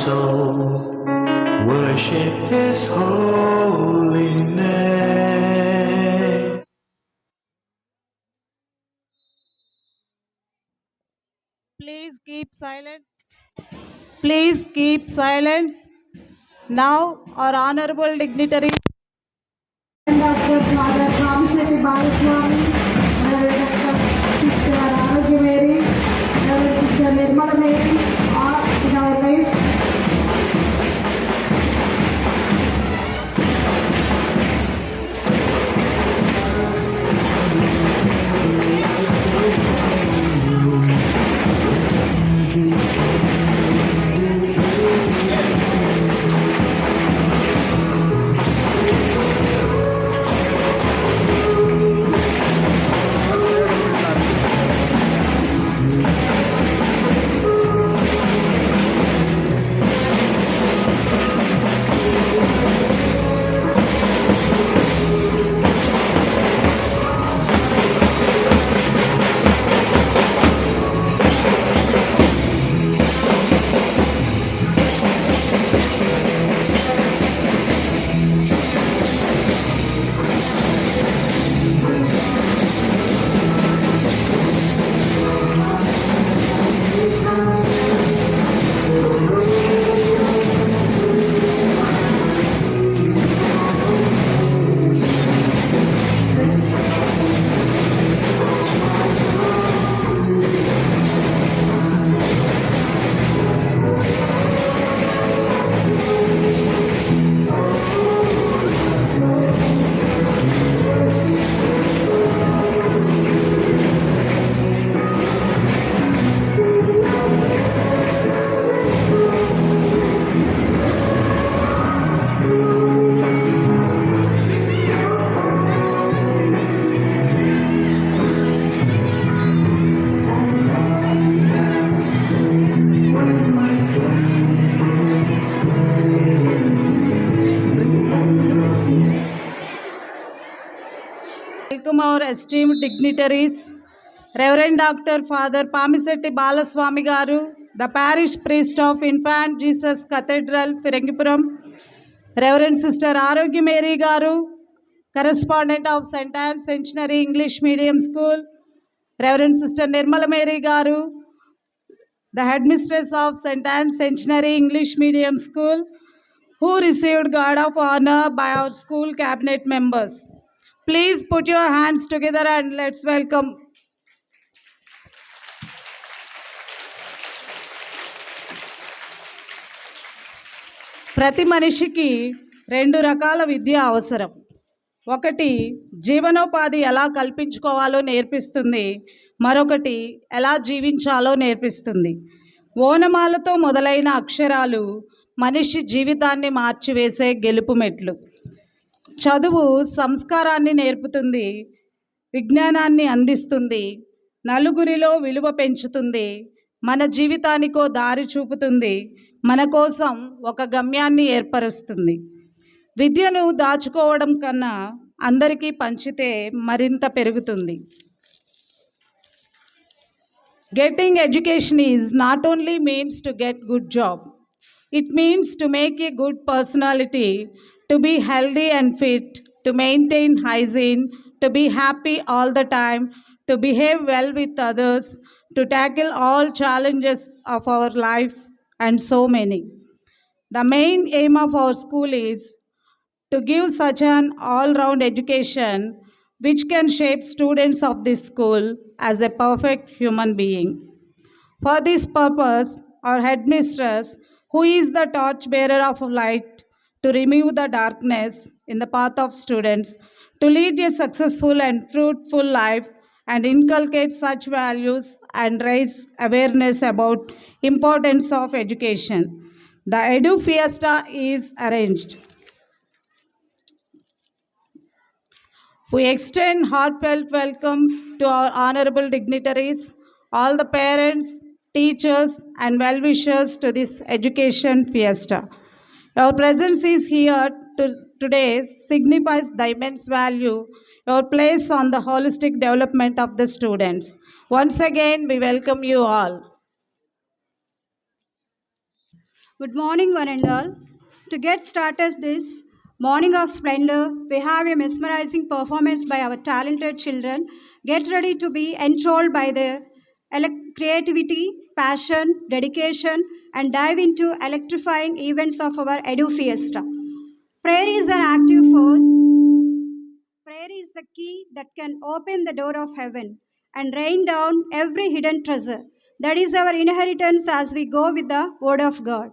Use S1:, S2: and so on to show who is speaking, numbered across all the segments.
S1: soul, worship His holy name.
S2: Please keep silent. Please keep silence. Now, our honorable dignitaries.
S3: Dr. Father Pamisetti Balaswamy, Reverend Sister Arogya Mary, Reverend Sister Nirmala Mary are in our midst.
S2: Welcome our esteemed dignitaries, Reverend Dr. Father Pamisetti Balaswamy Garu, the Parish Priest of Infant Jesus Cathedral, Firangipuram, Reverend Sister Arogya Mary Garu, Correspondent of St. Anne's Centenary English Medium School, Reverend Sister Nirmala Mary Garu, the Headmistress of St. Anne's Centenary English Medium School, who received Guard of Honor by our school cabinet members. Please put your hands together and let's welcome. ప్రతి మనిషికి రెండు రకాల విద్య అవసరం. ఒకటి జీవనోపాధి ఎలా కల్పించుకోవాలో నేర్పిస్తుంది, మరొకటి ఎలా జీవించాలో నేర్పిస్తుంది. ఓనమాలతో మొదలైన అక్షరాలు మనిషి జీవితాన్ని మార్చివేసే గెలుపు మెట్లు. చదువు సంస్కారాన్ని నేర్పుతుంది, విజ్ఞానాన్ని అందిస్తుంది, నలుగురిలో విలువ పెంచుతుంది, మన జీవితానికో దారి చూపుతుంది, మన కోసం ఒక గమ్యాన్ని ఏర్పరుస్తుంది. విద్యను దాచుకోవడం కన్నా అందరికీ పంచితే మరింత పెరుగుతుంది. Getting education is not only means to get good job. It means to make a good personality, to be healthy and fit, to maintain hygiene, to be happy all the time, to behave well with others, to tackle all challenges of our life, and so many. The main aim of our school is to give such an all-round education which can shape students of this school as a perfect human being. For this purpose, our headmistress, who is the torchbearer of light to remove the darkness in the path of students, to lead a successful and fruitful life and inculcate such values and raise awareness about importance of education. The Edu Fiesta is arranged. We extend heartfelt welcome to our honorable dignitaries, all the parents, teachers and well-wishers to this education fiesta. Your presence is here today signifies the immense value your place on the holistic development of the students. Once again, we welcome you all.
S4: Good morning, one and all. To get started this morning of splendor, we have a mesmerizing performance by our talented children. Get ready to be enthralled by their creativity, passion, dedication, and dive into electrifying events of our Edu Fiesta. Prayer is an active force. Prayer is the key that can open the door of heaven and rain down every hidden treasure. That is our inheritance as we go with the Word of God.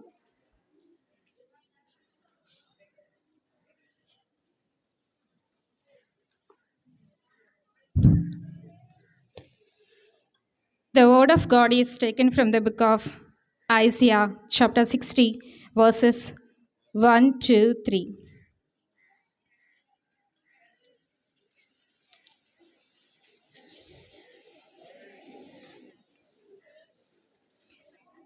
S5: The word of God is taken from the book of Isaiah, chapter 60, verses 1 to 3.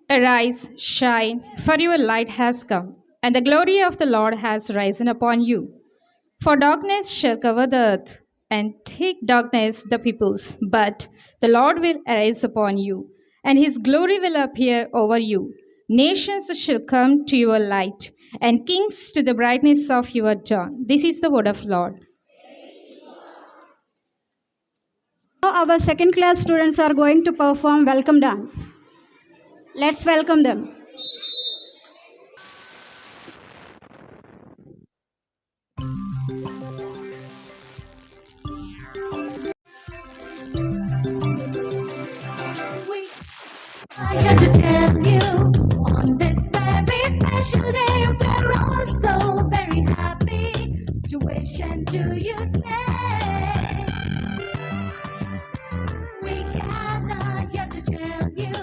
S5: Arise, shine, for your light has come, and the glory of the Lord has risen upon you. For darkness shall cover the earth, and thick darkness the peoples. But the Lord will arise upon you, and his glory will appear over you. Nations shall come to your light, and kings to the brightness of your dawn. This is the word of Lord.
S4: Now our second class students are going to perform welcome dance. Let's welcome them.
S6: I have to tell you, on this very special day, we're all so very happy to wish and to you say. We gather here to tell you,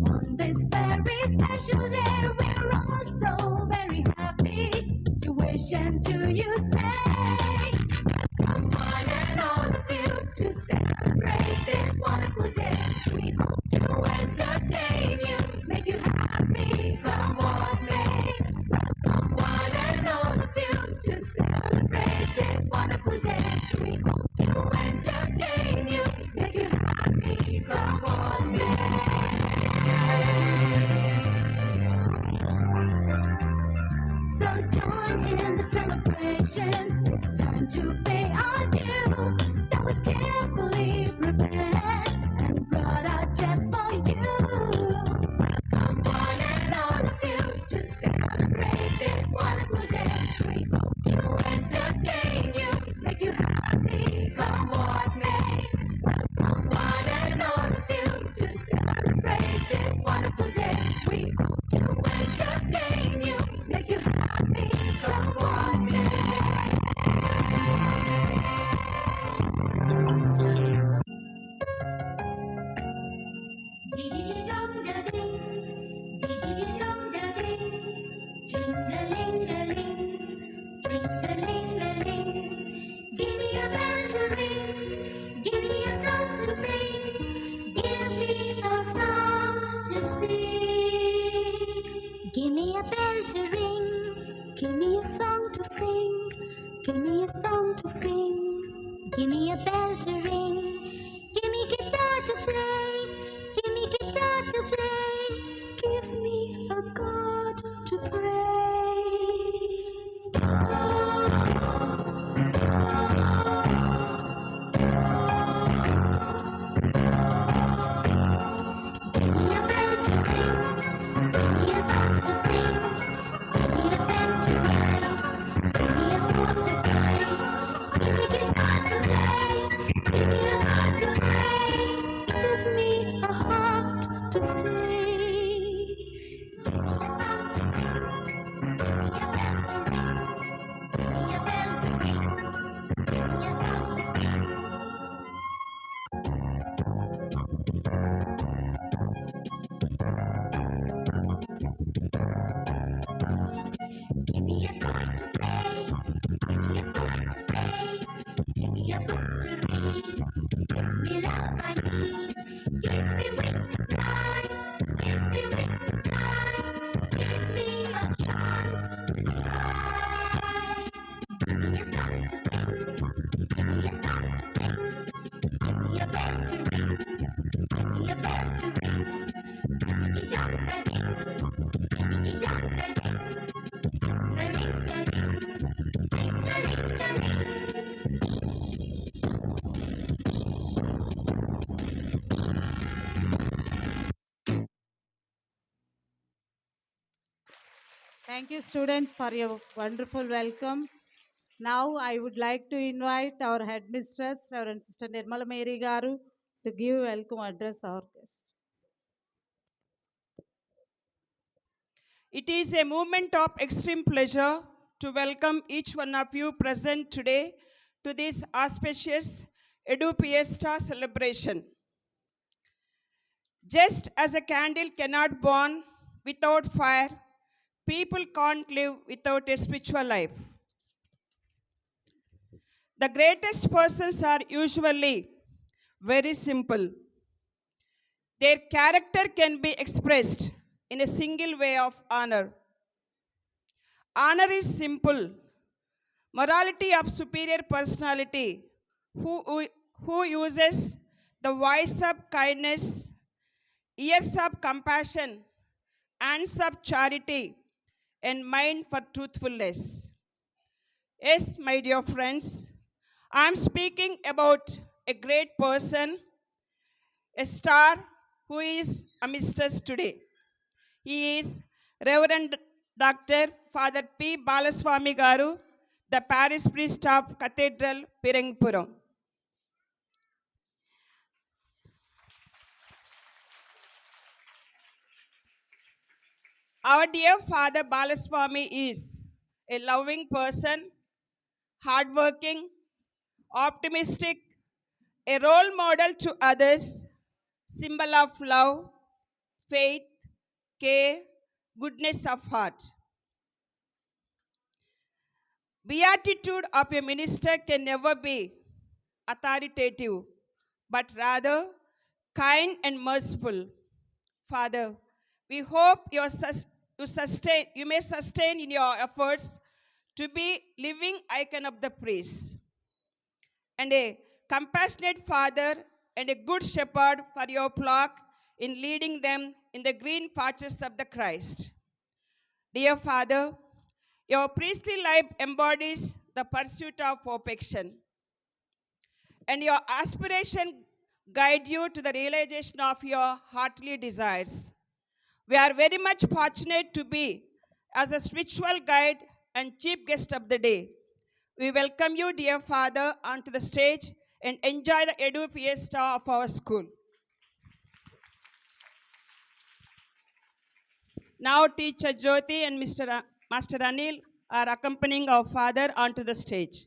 S6: on this very special day, we're all so very happy to wish and to you say. Come on and all of you to celebrate this wonderful day. We hope to entertain you, make you happy, come what may. Welcome one and all of you to celebrate this wonderful day. We hope to entertain you, make you happy, come what may. So join in the celebration, it's time to pay our due. That was carefully prepared and brought out just for you. Welcome one and all of you to celebrate this wonderful day. We hope to entertain you, make you happy, come what may. Welcome one and all of you to celebrate this wonderful day. We hope to entertain you, make you happy, come what may. Dee-dee-dee-dum-da-ding, dee-dee-dee-dum-da-ding, tring-a-ling-a-ling, tring-a-ling-a-ling. Give me a bell to ring, give me a song to sing, give me a song to sing. Give me a bell to ring, give me a song to sing, give me a song to sing. Give me a bell to ring, give me guitar to play, give me guitar to play, give me a God to pray. Give me a bell to ring, give me a song to sing, give me a bell to ring, give me a song to play, give me guitar to play, give me a God to pray, give me a heart to sing. Give me a song to sing, give me a bell to ring,
S2: Thank you, students, for your wonderful welcome. Now, I would like to invite our headmistress, Reverend Sister Nirmala Mary Garu, to give welcome address our guest.
S7: It is a moment of extreme pleasure to welcome each one of you present today to this auspicious Edu Fiesta celebration. Just as a candle cannot burn without fire, people can't live without a spiritual life. The greatest persons are usually very simple. Their character can be expressed in a single way of honor. Honor is simple. Morality of superior personality who uses the voice of kindness, ears of compassion, hands of charity, and mind for truthfulness. Yes, my dear friends, I am speaking about a great person, a star who is amidst us today. He is Reverend Dr. Father P. Balaswami Garu, the parish priest of Cathedral, Pirangpuram. Our dear Father Balaswami is a loving person, hardworking, optimistic, a role model to others, symbol of love, faith, care, goodness of heart. Beatitude of a minister can never be authoritative, but rather kind and merciful. Father, we hope you may sustain in your efforts to be living icon of the praise, and a compassionate father and a good shepherd for your flock in leading them in the green pastures of the Christ. Dear Father, your priestly life embodies the pursuit of perfection, and your aspiration guide you to the realization of your heartly desires. We are very much fortunate to be as a spiritual guide and chief guest of the day. We welcome you, dear Father, onto the stage and enjoy the Edu Fiesta of our school. Now, Teacher Jyoti and Master Anil are accompanying our father onto the stage.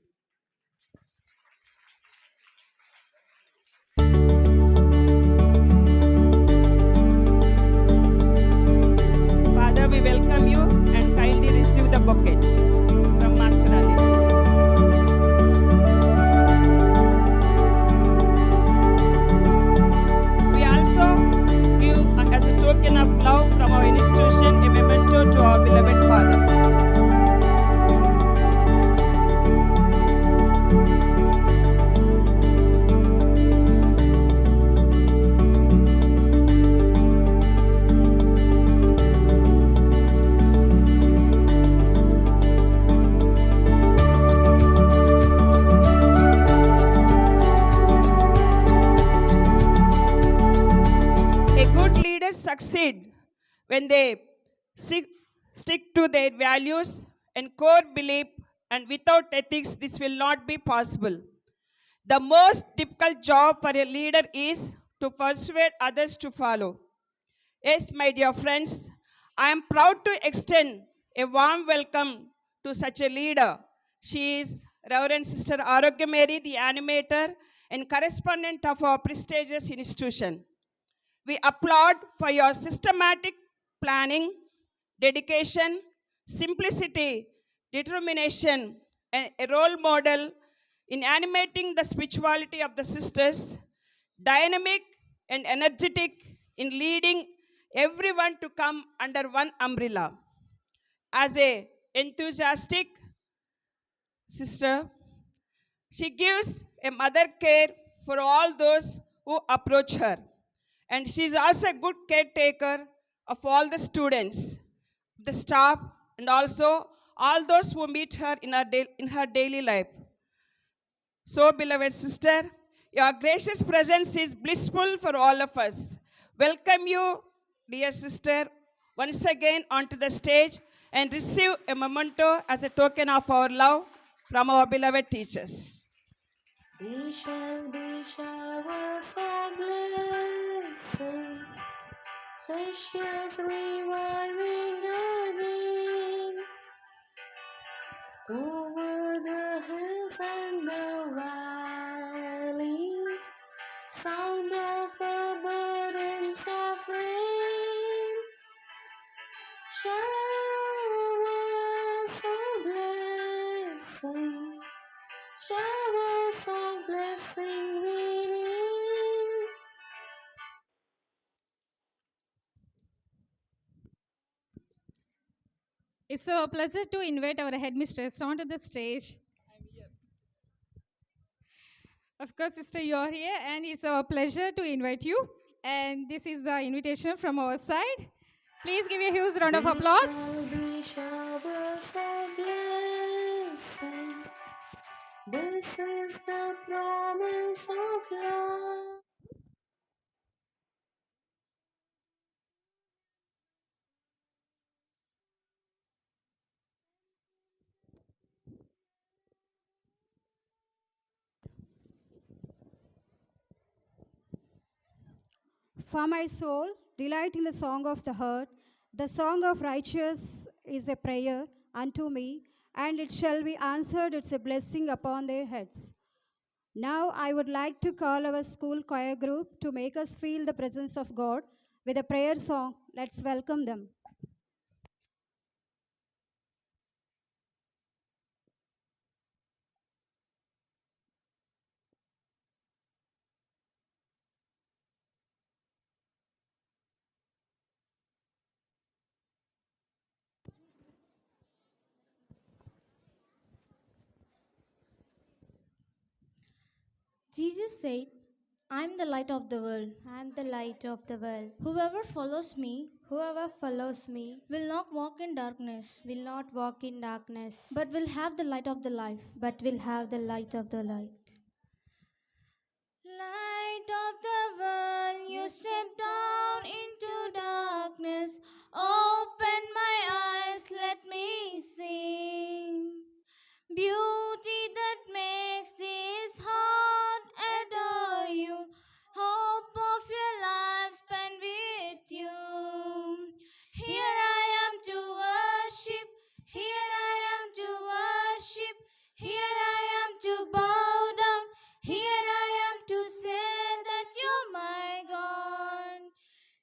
S7: Father, we welcome you and kindly receive the bouquet from Master Anil. We also give, as a token of love from our institution, a memento to our beloved father. A good leader succeeds when they stick to their values and core belief, and without ethics, this will not be possible. The most difficult job for a leader is to persuade others to follow. Yes, my dear friends, I am proud to extend a warm welcome to such a leader. She is Reverend Sister Arogya Mary, the animator and correspondent of our prestigious institution. We applaud for your systematic planning, dedication, simplicity, determination, and a role model in animating the spirituality of the sisters, dynamic and energetic in leading everyone to come under one umbrella. As a enthusiastic sister, she gives a mother care for all those who approach her. And she is also a good caretaker of all the students, the staff, and also all those who meet her in her daily life. So, beloved sister, your gracious presence is blissful for all of us. Welcome you, dear sister, once again onto the stage, and receive a memento as a token of our love from our beloved teachers.
S6: There shall be showers of blessing, precious reviving again, over the hills and the valleys, sound of the burdens of rain, showers of blessing, showers of blessing we need.
S5: It's a pleasure to invite our headmistress onto the stage. Of course, sister, you are here, and it's our pleasure to invite you. And this is the invitation from our side. Please give a huge round of applause.
S6: There shall be showers of blessing. This is the promise of love.
S4: For my soul, delight in the song of the heart. The song of righteous is a prayer unto me, and it shall be answered. It's a blessing upon their heads. Now I would like to call our school choir group to make us feel the presence of God with a prayer song. Let's welcome them.
S8: Jesus said, I am the light of the world.
S9: I am the light of the world.
S8: Whoever follows me
S9: Whoever follows me
S8: will not walk in darkness,
S9: will not walk in darkness,
S8: but will have the light of the life.
S9: but will have the light of the light.
S8: Light of the world, you step down into darkness. Open my eyes, let me see beauty that makes this heart adore you. Hope of your life spent with you. Here I am to worship. Here I am to worship. Here I am to bow down. Here I am to say that you're my God.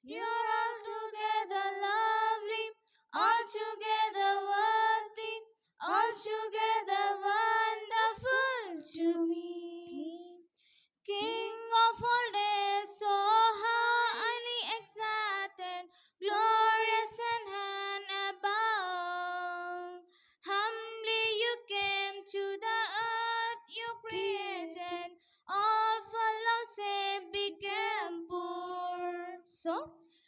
S8: You're altogether lovely, altogether worthy, altogether wonderful to me. King of all days, so highly exalted, glorious and hand above. Humbly you came to the earth you created, all for love's sake became poor. So,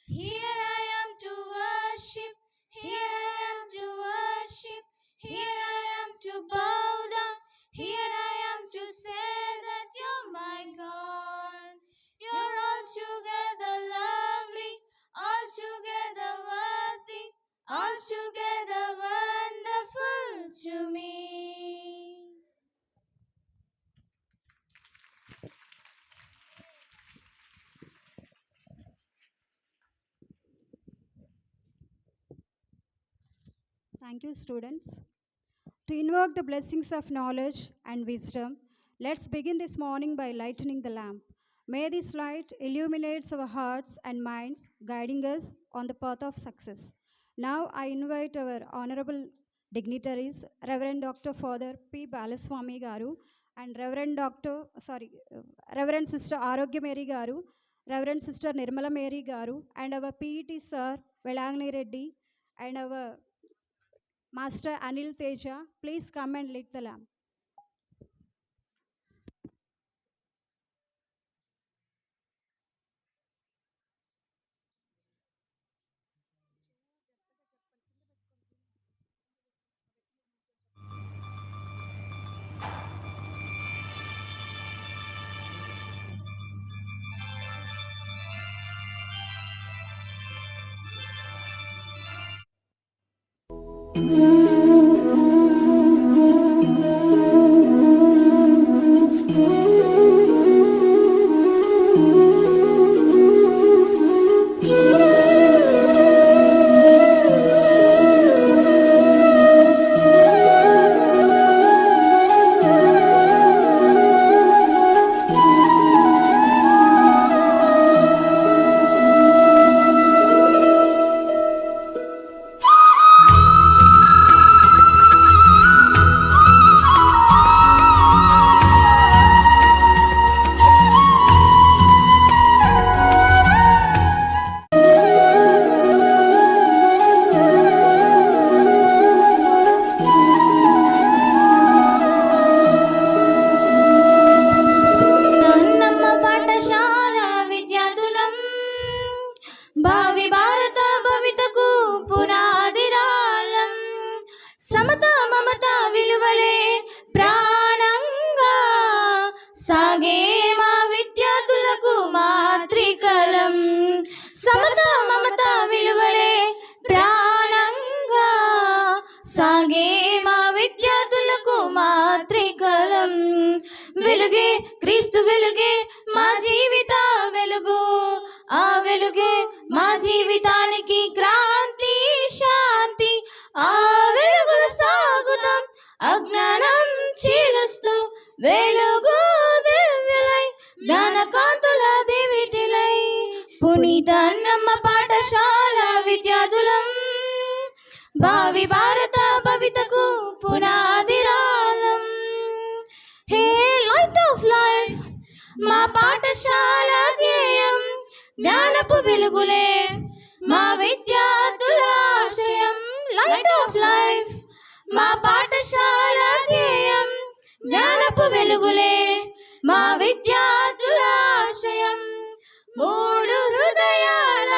S8: here I am to worship, here I am to worship, here I am to bow down, here I am to say that you're my God. You're altogether lovely, altogether worthy, altogether wonderful to me.
S4: Thank you, students. To invoke the blessings of knowledge and wisdom, let's begin this morning by lighting the lamp. May this light illuminate our hearts and minds, guiding us on the path of success. Now I invite our honorable dignitaries, Reverend Dr. Father P. Balaswamy Garu and Reverend Sister Arogya Mary Garu, Reverend Sister Nirmala Mary Garu, and our PET Sir Velagni Reddy, and our Master Anil Teja, please come and lit the lamp.
S8: తన్నమ్మ పాఠశాల విద్యార్థులం భావి భారత భవితకు పునాదిరాలం సమత మమత విలువలే ప్రాణంగా సాగే మా విద్యార్థులకు మాతృకలం సమత మమత విలువలే ప్రాణంగా సాగే మా విద్యార్థులకు మాతృకలం వెలుగే క్రీస్తు వెలుగే మా జీవిత వెలుగు ఆ వెలుగే మా జీవితానికి క్రాంతి శాంతి ఆ వెలుగులు సాగుతాం అజ్ఞానం చీలుస్తూ వెలుగు దివ్యులై జ్ఞానకాంతుల దివిటిలై పునీత అన్నమ్మ పాఠశాల విద్యార్థులం భావి భారత భవితకు పునాదిరాలం హే లైట్ ఆఫ్ లైఫ్ మా పాఠశాల ధ్యేయం జ్ఞానపు వెలుగులే మా విద్యార్థుల ఆశయం లైట్ ఆఫ్ లైఫ్ మా పాఠశాల ధ్యేయం జ్ఞానపు వెలుగులే మా విద్యార్థుల ఆశయం మూడు హృదయాల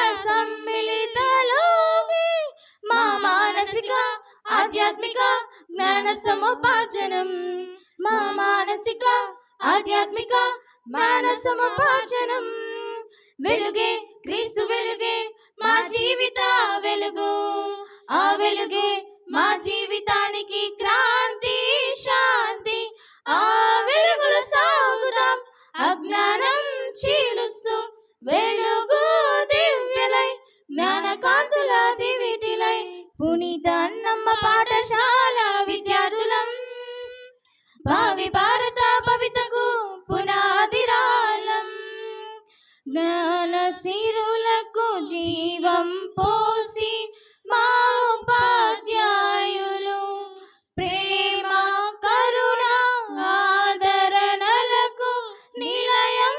S8: సమ్మిళితలోకి మా మానసిక ఆధ్యాత్మిక జ్ఞాన సముపార్జనం మా మానసిక ఆధ్యాత్మిక జ్ఞాన సముపార్జనం వెలుగే క్రీస్తు వెలుగే మా జీవిత వెలుగు ఆ వెలుగే మా జీవితానికి క్రాంతి శాంతి ఆ వెలుగులు సాగుతాం అజ్ఞానం చీలుస్తూ వెలుగు దివ్యలై జ్ఞానకాంతుల దివిటిలై పునీత అన్నమ్మ పాఠశాల విద్యార్థులం భావి భారత భవితకు పునాదిరాలం జ్ఞాన సిరులకు జీవం పోసి మా ఉపాధ్యాయులు ప్రేమ కరుణ ఆదరణలకు నిలయం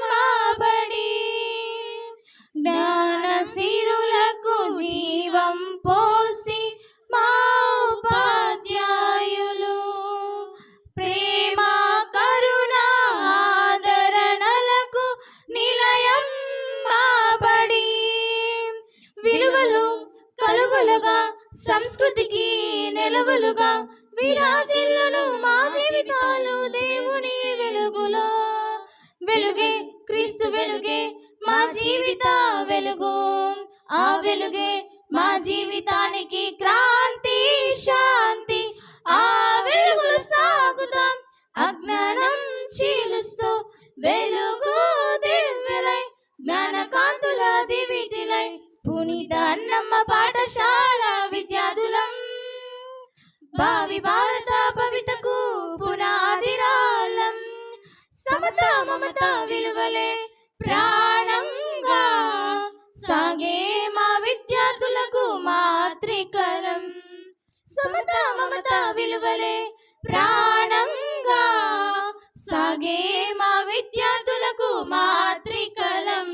S8: మా బడి జ్ఞాన సిరులకు జీవం పోసి మా ఉపాధ్యాయులు ప్రేమ కరుణ ఆదరణలకు నిలయం మా బడి విలువలు కలువలుగా సంస్కృతికి నిలవలుగా విరాజిల్లును మా జీవితాలు దేవుని వెలుగులో వెలుగే క్రీస్తు వెలుగే మా జీవిత వెలుగు ఆ వెలుగే మా జీవితానికి క్రాంతి శాంతి ఆ వెలుగులు సాగుతాం అజ్ఞానం చీలుస్తూ వెలుగు దివ్యలై జ్ఞానకాంతుల దివిటిలై పునీత అన్నమ్మ పాఠశాల విద్యార్థులం భావి భారత భవితకు పునాదిరాలం సమత మమత విలువలే ప్రాణంగా సాగే మా విద్యార్థులకు మాతృకలం సమత మమత విలువలే ప్రాణంగా సాగే మా విద్యార్థులకు మాతృకలం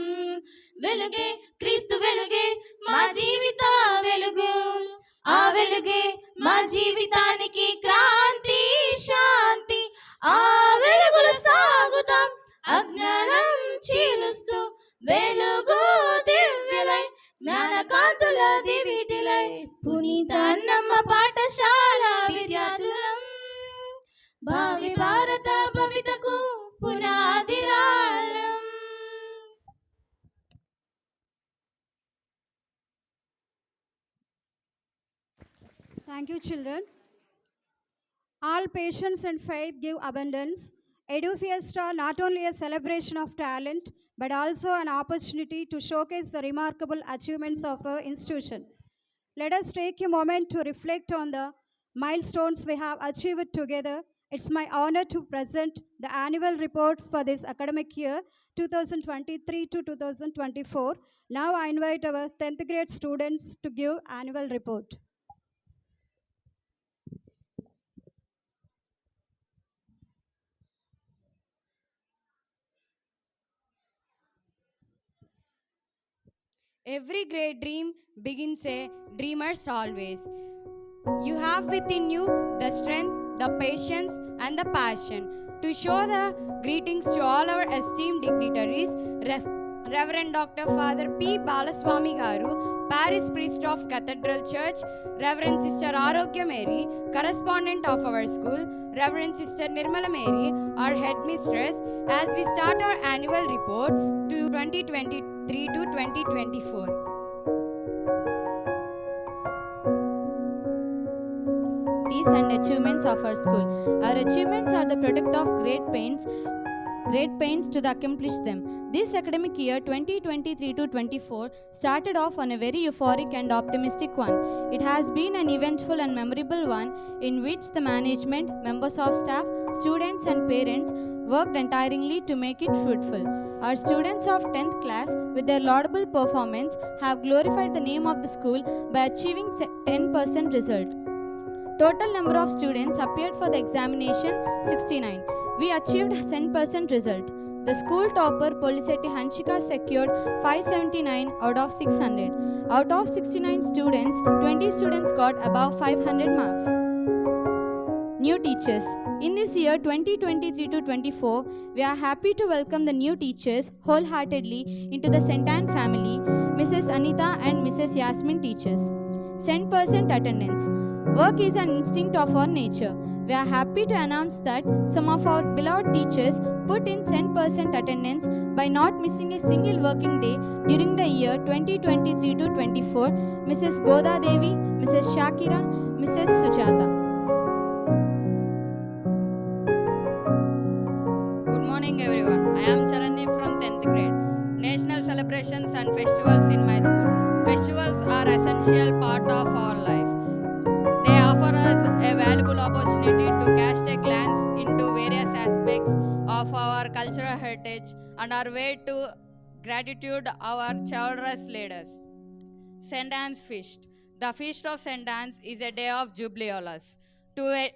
S8: వెలుగే క్రీస్తు వెలుగే మా జీవిత వెలుగు ఆ వెలుగే మా జీవితానికి క్రాంతి శాంతి ఆ వెలుగులు సాగుతాం అజ్ఞానం చీలుస్తూ వెలుగు దివ్యలై జ్ఞానకాంతుల దివిటిలై పునీత అన్నమ్మ పాఠశాల విద్యార్థులం భావి భారత భవితకు పునాదిరాలం
S4: Thank you, children. All patience and faith give abundance. Edu Fiesta not only a celebration of talent, but also an opportunity to showcase the remarkable achievements of our institution. Let us take a moment to reflect on the milestones we have achieved together. It's my honor to present the annual report for this academic year 2023 to 2024. Now I invite our 10th grade students to give annual report.
S10: Every great dream begins a dreamer's always. You have within you the strength, the patience, and the passion to show the greetings to all our esteemed dignitaries, Reverend Dr. Father P. Balaswami Garu, Parish Priest of Cathedral Church, Reverend Sister Arogya Mary, correspondent of our school, Reverend Sister Nirmala Mary, our headmistress, as we start our annual report to 2023 to 2024.
S11: And achievements of our school. Our achievements are the product of great pains to accomplish them. This academic year 2023 to 24 started off on a very euphoric and optimistic one. It has been an eventful and memorable one in which the management, members of staff, students and parents worked untiringly to make it fruitful. Our students of 10th class, with their laudable performance, have glorified the name of the school by achieving 10% result. Total number of students appeared for the examination 69. We achieved 10% result. The school topper Poliseti Hanchika secured 579 out of 600. Out of 69 students, 20 students got above 500 marks. New teachers. In this year 2023 to 24, we are happy to welcome the new teachers wholeheartedly into the St. Anne family, Mrs. Anita and Mrs. Yasmin teachers. 10% attendance. Work is an instinct of our nature. We are happy to announce that some of our beloved teachers put in 10% attendance by not missing a single working day during the year 2023 to 24, Mrs. Goda Devi, Mrs. Shakira, Mrs. Sujata.
S12: Good morning everyone. I am Charandeep from 10th grade. National celebrations and festivals in my school. Festivals are essential part of our life. They offer us a valuable opportunity to cast a glance into various aspects of our cultural heritage and our way to gratitude our chivalrous leaders. St. Anne's Feast. The Feast of St. Anne's is a day of jubileolus. To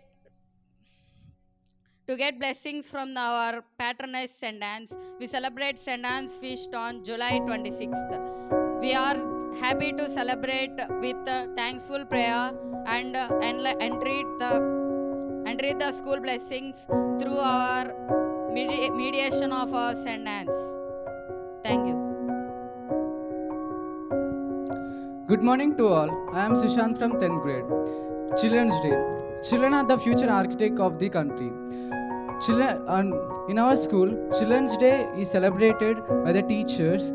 S12: get blessings from our patroness St. Anne's, we celebrate St. Anne's Feast on July 26th. We are happy to celebrate with thankful prayer and entreat the school blessings through our mediation of our St. Anne's. Thank you.
S13: Good morning to all. I am Sushant from 10th grade. Children's Day. Children are the future architect of the country. In our school, Children's Day is celebrated by the teachers,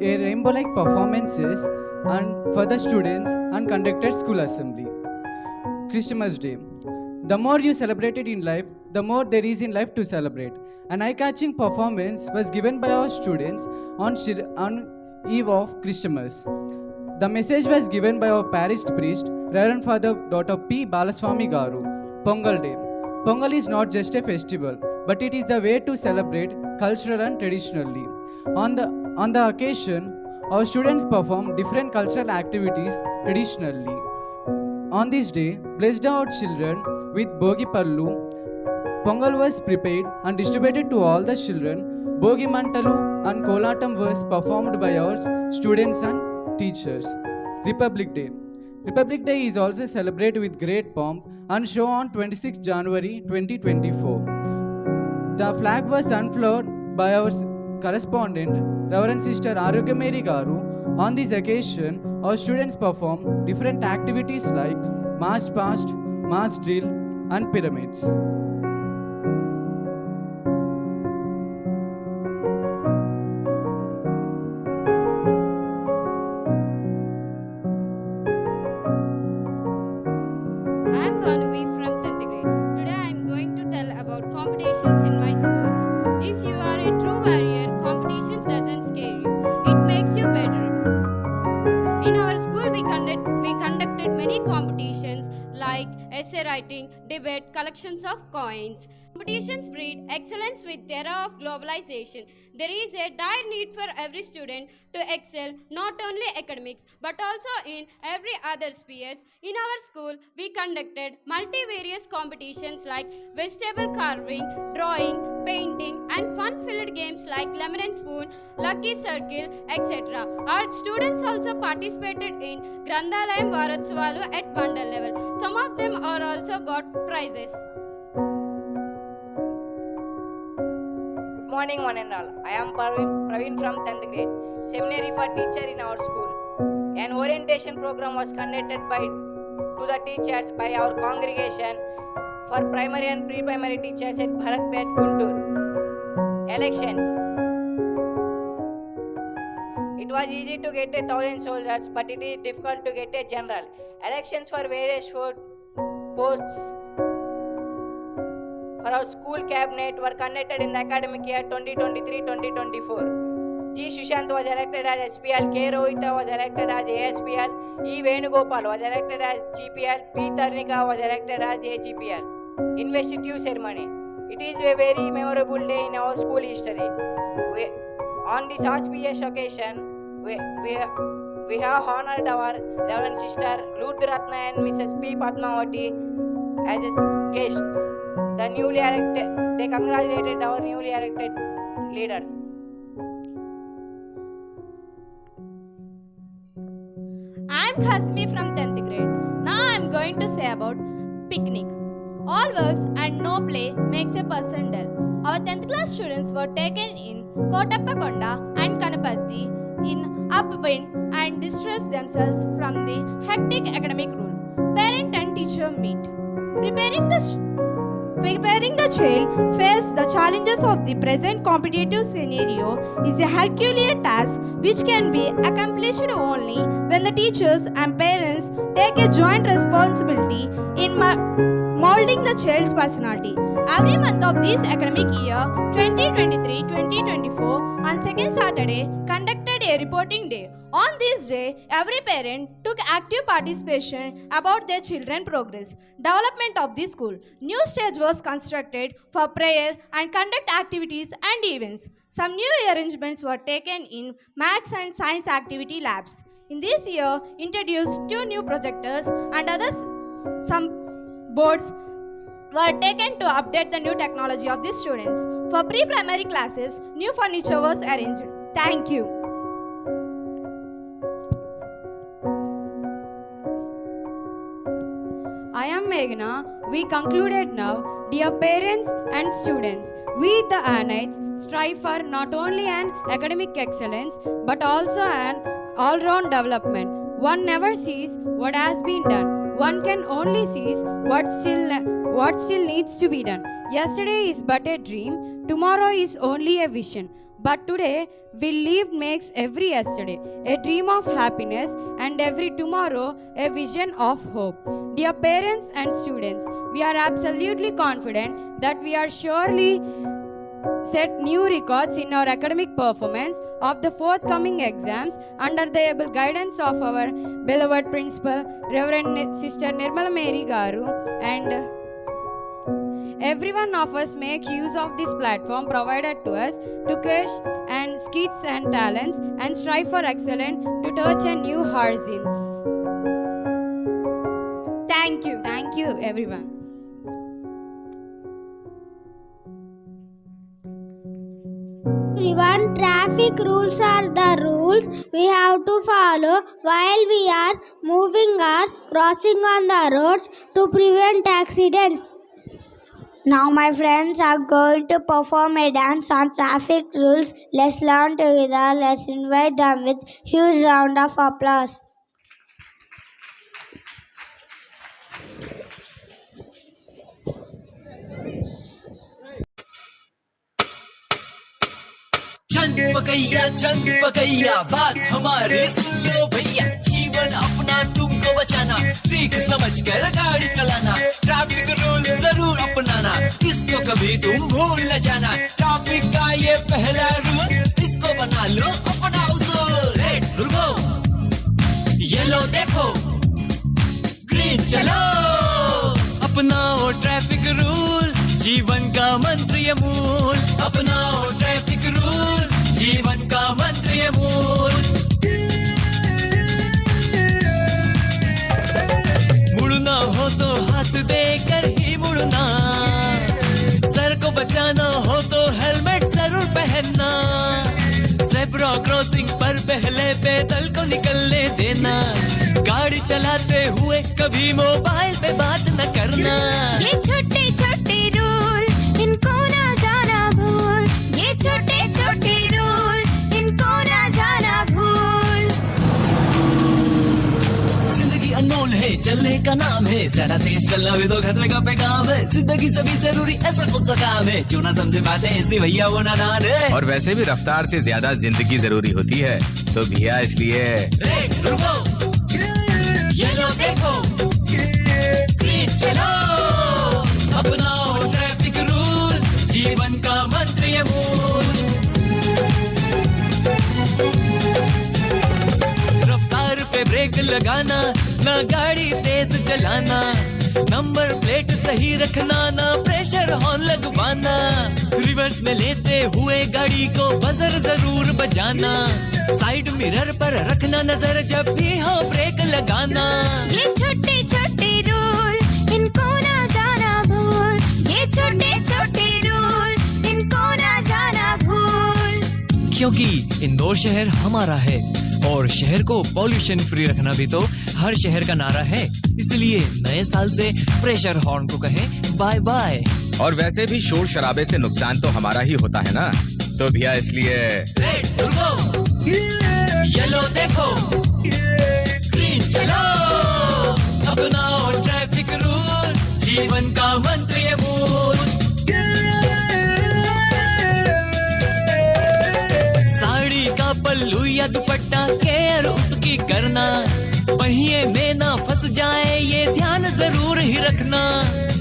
S13: a rainbow-like performances and for the students and conducted school assembly. Christmas Day. The more you celebrate it in life, the more there is in life to celebrate. An eye-catching performance was given by our students on eve of Christmas. The message was given by our parish priest, Reverend Father Dr. P. Balaswami Garu. Pongal Day. Pongal is not just a festival, but it is the way to celebrate cultural and traditionally. On the occasion, our students perform different cultural activities traditionally. On this day, blessed our children with Bogi Pallu. Pongal was prepared and distributed to all the children. Bogi Mantalu and Kolatam was performed by our students and teachers. Republic Day. Republic Day is also celebrated with great pomp and show on 26 January 2024. The flag was unfurled by our correspondent, Reverend Sister Arogya Mary Garu. On this occasion, our students perform different activities like march past, mass drill, and pyramids.
S14: like essay writing, debate, collections of coins. Competitions breed excellence with the era of globalization. There is a dire need for every student to excel not only academics but also in every other spheres. In our school, we conducted multivarious competitions like vegetable carving, drawing, painting, and fun-filled games like lemon and spoon, lucky circle, etc. Our students also participated in Granthalayam Varotsavalu at bundle level. Some of them are also got prizes.
S15: Good morning, one and all. I am Praveen from 10th grade, seminary for teacher in our school. An orientation program was conducted to the teachers by our congregation for primary and pre-primary teachers at Bharatpet, Guntur. Elections. It was easy to get 1,000 soldiers, but it is difficult to get a general. Elections for various posts for our school cabinet were conducted in the academic year 2023-2024. G. Sushant was elected as SPL, K. Rohita was elected as ASPL, E. Venugopal was elected as GPL, P. Tarnika was elected as AGPL. Investiture ceremony. It is a very memorable day in our school history. On this auspicious occasion, we have honored our Reverend Sister Lourdes Ratna and Mrs. P. Padmavati as guests. They congratulated our newly elected leaders.
S16: I am Khasmi from 10th grade. Now I am going to say about picnic. All works and no play makes a person dull. Our 10th class students were taken in Kotappakonda and Kanapati in upwind and distressed themselves from the hectic academic rule. Parent and teacher meet. Preparing the child face the challenges of the present competitive scenario is a Herculean task which can be accomplished only when the teachers and parents take a joint responsibility in molding the child's personality. Every month of this academic year 2023-2024 on second Saturday conducted a reporting day. On this day, every parent took active participation about their children's progress. Development of the school. New stage was constructed for prayer and conduct activities and events. Some new arrangements were taken in maths and science activity labs. In this year, introduced 2 new projectors and some boards were taken to update the new technology of the students. For pre-primary classes, new furniture was arranged. Thank you.
S10: I am Meghna. We concluded now. Dear parents and students, we the Anites strive for not only an academic excellence but also an all-round development. One never sees what has been done. One can only seize what still needs to be done. Yesterday is but a dream. Tomorrow is only a vision. But today, we live makes every yesterday a dream of happiness and every tomorrow a vision of hope. Dear parents and students, we are absolutely confident that we are surely set new records in our academic performance of the forthcoming exams under the able guidance of our beloved principal, Reverend Sister Nirmala Mary Garu, and every one of us make use of this platform provided to us to catch and skits and talents and strive for excellence to touch a new horizons.
S16: Thank you.
S10: Thank you, everyone.
S17: Everyone, traffic rules are the rules we have to follow while we are moving or crossing on the roads to prevent accidents. Now my friends are going to perform a dance on traffic rules. Let's learn together. Let's invite them with huge round of applause.
S18: चंद पकैया बात हमारी सुन लो भैया जीवन अपना तुमको बचाना सीख समझ कर गाड़ी चलाना ट्रैफिक रूल जरूर अपनाना इसको कभी तुम भूल न जाना ट्रैफिक का ये पहला रूल इसको बना लो अपना उसूल रेड रुको येलो देखो ग्रीन चलो जीवन का मंत्र ये मूल, अपनाओ ट्रैफिक रूल, जीवन का मंत्र ये मूल। मुड़ना हो तो हाथ देकर ही मुड़ना, सर को बचाना हो तो हेलमेट जरूर पहनना, ज़ेब्रा क्रॉसिंग पर पहले पैदल को निकलने देना, गाड़ी चलाते हुए कभी मोबाइल पे बात न करना।
S6: ये छोटे छोटे रूल इनको ना जाना भूल, ये छोटे छोटे रूल इनको ना जाना भूल।
S18: जिंदगी अनमोल है, चलने का नाम है, ज्यादा तेज चलना भी तो खतरे का पैगाम है, जिंदगी सभी जरूरी ऐसा कुछ सा काम है, जो ना समझे बातें ऐसी भैया वो नादान है।
S19: और वैसे भी रफ्तार से ज्यादा जिंदगी जरूरी होती है, तो भैया इसलिए
S18: रुको, ये लो देखो, ग्रीन चलो, अपनाओ ट्रैफिक रूल, जीवन का मंत्र ये मूल। रफ्तार पे ब्रेक लगाना, ना गाड़ी तेज चलाना, नंबर प्लेट सही रखना, ना प्रेशर हॉर्न लगवाना, रिवर्स में लेते हुए गाड़ी को बजर जरूर बजाना, साइड मिरर पर रखना नजर जब भी हो ब्रेक लगाना।
S6: ये छोटे छोटे रूल इनको ना जाना भूल, ये छोटे छोटे रूल इनको ना जाना भूल।
S18: क्योंकि इंदौर शहर हमारा है और शहर को पॉल्यूशन फ्री रखना भी तो हर शहर का नारा है, इसलिए नए साल से प्रेशर हॉर्न को कहें बाय बाय।
S19: और वैसे भी शोर शराबे से नुकसान तो हमारा ही होता है ना, तो भैया इसलिए
S18: येलो देखो, ग्रीन चलो, अपनाओ ट्रैफिक रूल, जीवन का मंत्र ये मूल। साड़ी का पल्लू या दुपट्टा केयर उसकी करना, पहिए में ना फंस जाए ये ध्यान जरूर ही रखना,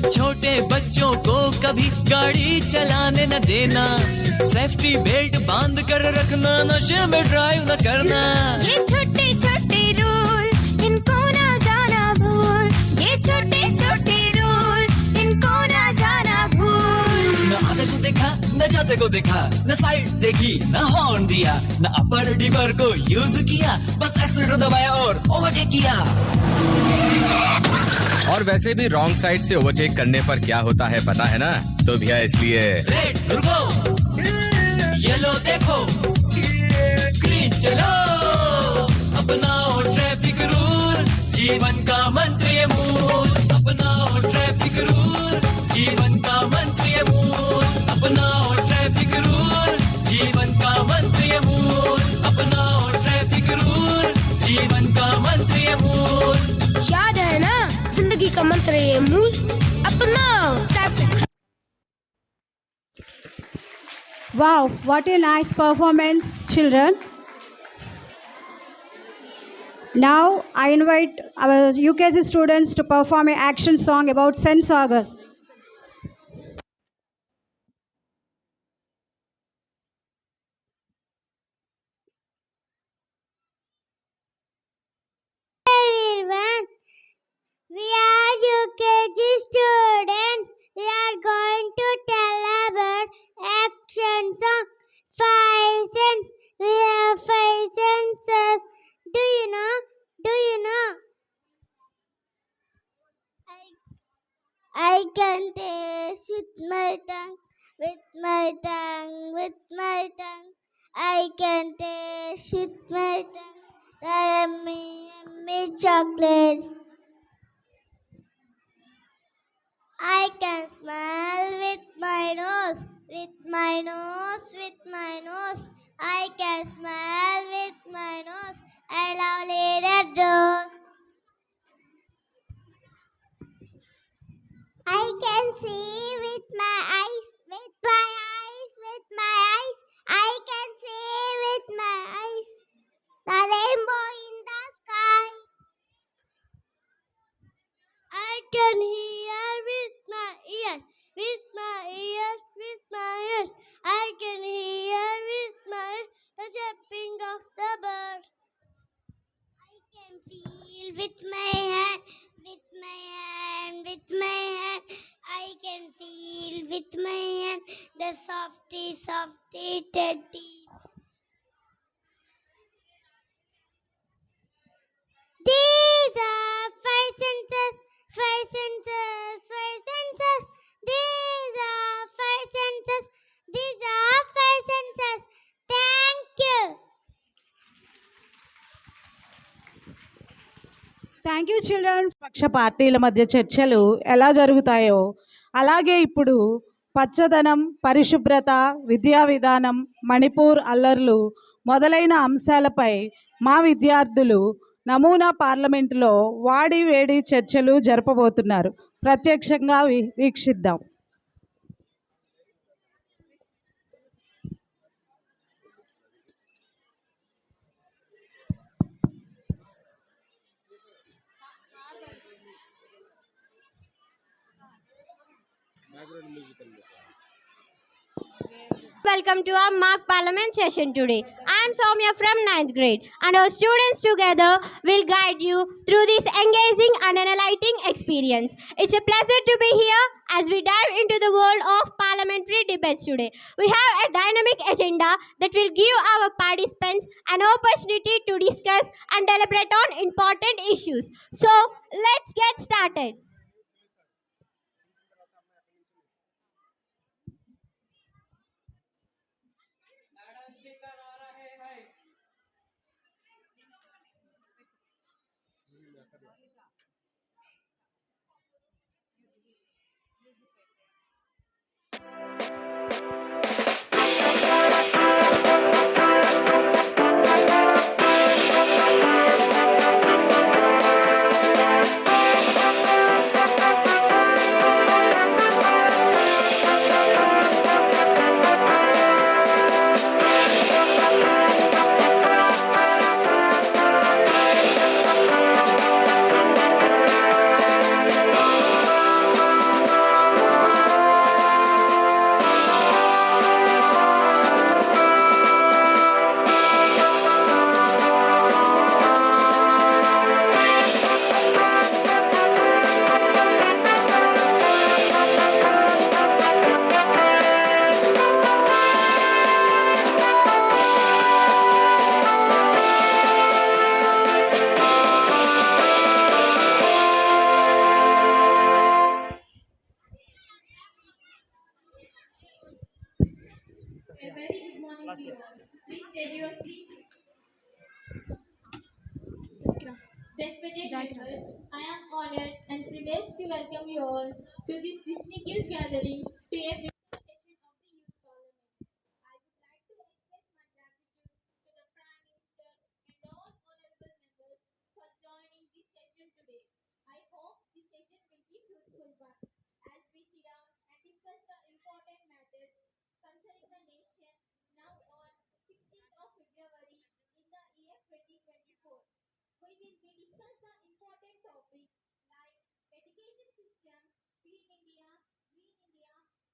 S18: छोटे बच्चों को कभी गाड़ी चलाने न देना, सेफ्टी बेल्ट बांध कर रखना, नशे में ड्राइव न करना।
S6: ये छोटे छोटे रूल इनको ना जाना भूल, ये छोटे छोटे रूल इनको ना जाना भूल।
S18: न आगे को देखा, न जाते को देखा, न साइड देखी, न हॉर्न दिया, न अपर डिपर को यूज किया, बस एक्सीलेटर दबाया और ओवरटेक किया।
S19: और वैसे भी रॉन्ग साइड से ओवरटेक करने पर क्या होता है पता है ना, तो भैया इसलिए
S18: रुको, येलो देखो, ग्रीन चलो, अपनाओ ट्रैफिक रूल, जीवन का मंत्र ये मूल, अपनाओ ट्रैफिक रूल, जीवन का मंत्र ये मूल, अपनाओ ट्रैफिक रूल, जीवन का मंत्र ये मूल, अपनाओ ट्रैफिक रूल, जीवन का मंत्र ये मूल।
S17: याद है ना जिंदगी का मंत्र ये मूल, अपनाओ traffic.
S4: Wow, what a nice performance, children. Now I invite our UKG students to perform an action song about St. August.
S17: Everyone, we are UKG students. We are going to tell about action song 5 cents. We have 5 senses. Do you know? Do you know? I can taste with my tongue, with my tongue, with my tongue. I can taste with my tongue. The yummy, yummy chocolates. I can smell with my nose, with my nose, with my nose. I can smell with my nose. I love little doors. I can see with my eyes, with my eyes, with my eyes. I can see with my eyes the rainbow in the sky. I can hear with my ears, with my ears, with my ears. I can hear with my ears the chirping of the bird. I can feel with my hand, with my hand, with my hand. I can feel with my hand, the softy, softy teddy. These are five senses, five senses, five senses. These are five senses, these are five senses. Thank you.
S4: Thank you, children.
S2: పక్ష పార్టీల మధ్య చర్చలు ఎలా జరుగుతాయో అలాగే ఇప్పుడు పచ్చదనం, పరిశుభ్రత, విద్యా విధానం, మణిపూర్ అల్లర్లు మొదలైన అంశాలపై మా విద్యార్థులు నమూనా పార్లమెంటులో వాడి వేడి చర్చలు జరపబోతున్నారు. ప్రత్యక్షంగా వీక్షిద్దాం.
S17: Welcome to our mock parliament session today. I am Soumya from 9th grade, and our students together will guide you through this engaging and enlightening experience. It's a pleasure to be here as we dive into the world of parliamentary debates today. We have a dynamic agenda that will give our participants an opportunity to discuss and deliberate on important issues. So, let's get started.
S20: Respected members, I am honored and privileged to welcome you all to this distinguished gathering to a session of the Youth Parliament. I would like to express my gratitude to the Prime Minister and all honorable members for joining this session today. I hope this session will be fruitful one as we sit down and discuss the important matters concerning the nation now on 16th of February in the year 2024. We will be discuss the important topics like education system, Clean India,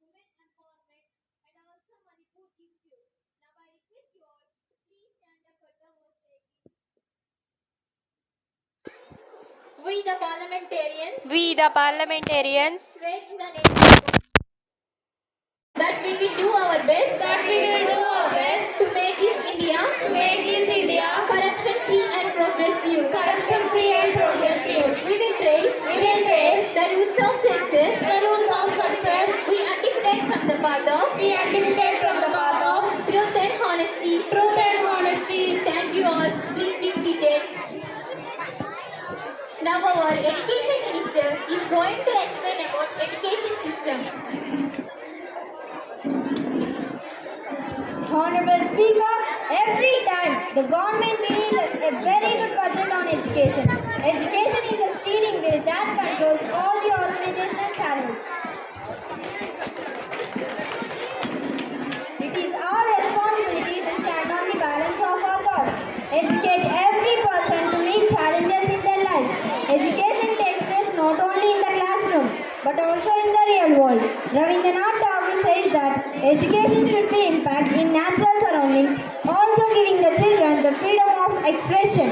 S20: women empowerment, and also Manipur issues. Now I request you all to please stand up for the oath taking. We the parliamentarians swear in the name of God that we will do our best to make this India corruption free and progressive. We will trace the roots of success. We articulate from the path of truth and honesty. Thank you all. Please be seated. Now our education minister is going to explain about education system.
S21: Honorable Speaker, every time the government releases a very good budget on education. Education is a steering wheel that controls all the organizational channels. It is our responsibility to stand on the balance of our thoughts. Educate every person to meet challenges in their lives. Education takes place not only in the classroom but also in the real world. Rabindranath Tagore says that education should be impact in natural surroundings, also giving the children the freedom of expression.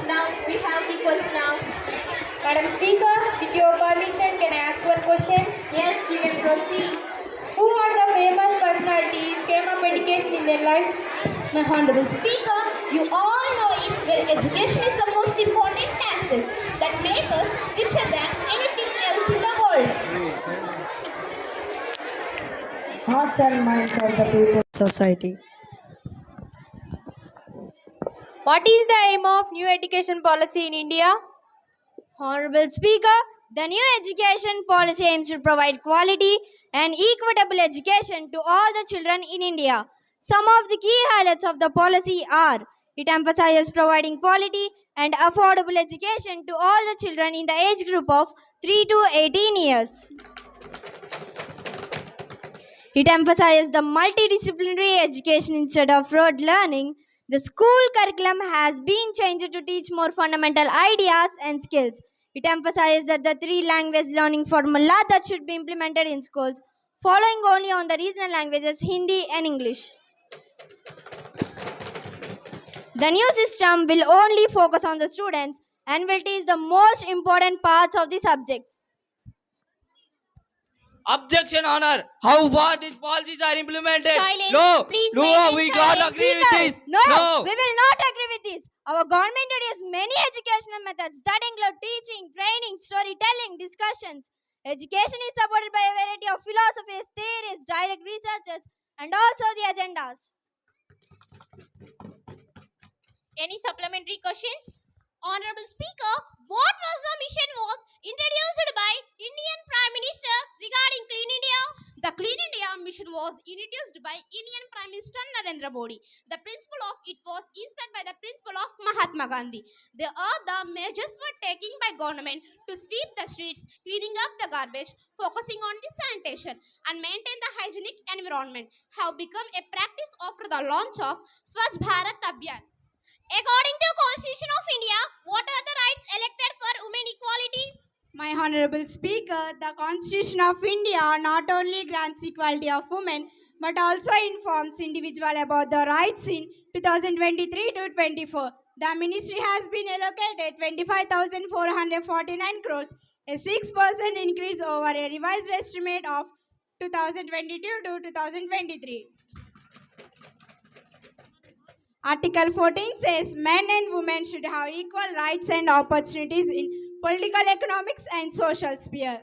S20: Now we have the question now.
S21: Madam Speaker,
S20: With your permission, can I ask one question? Yes, you can proceed. Who are the famous personalities came up education in their lives?
S16: My Honorable Speaker, you all know it well. Education is the most important taxes that make us richer than anything else in the world.
S3: Hearts and minds of the people society.
S20: What is the aim of new education policy in India?
S21: Honorable Speaker, the new education policy aims to provide quality and equitable education to all the children in India. Some of the key highlights of the policy are: it emphasizes providing quality and affordable education to all the children in the age group of 3 to 18 years. It emphasizes the multidisciplinary education instead of rote learning. The school curriculum has been changed to teach more fundamental ideas and skills. It emphasizes that the three language learning formula that should be implemented in schools, following only on the regional languages Hindi and English. The new system will only focus on the students and will teach the most important parts of the subjects.
S1: Objection, Honor. How far these policies are implemented?
S21: Silence.
S1: No,
S21: Please
S1: no,
S21: maintain
S1: we
S21: silence.
S1: can't agree with
S21: Speakers,
S1: this.
S21: No, we will not agree with this. Our government introduced many educational methods that include teaching, training, storytelling, discussions. Education is supported by a variety of philosophies, theories, direct researches, and also the agendas.
S16: Any supplementary questions? Honorable Speaker, what was the mission was introduced by Indian Prime Minister regarding Clean India? The Clean India mission was introduced by Indian Prime Minister Narendra Modi. The principle of it was inspired by the principle of Mahatma Gandhi. The measures were taken by government to sweep the streets, cleaning up the garbage, focusing on the sanitation, and maintain the hygienic environment have become a practice after the launch of Swachh Bharat Abhiyan. According to Constitution of India, what are the rights elected for women equality?
S4: My Honorable Speaker, the Constitution of India not only grants equality of women but also informs individuals about the rights in 2023 to 24. The ministry has been allocated 25,449 crores, a 6% increase over a revised estimate of 2022 to 2023. Article 14 says men and women should have equal rights and opportunities in political, economics, and social sphere.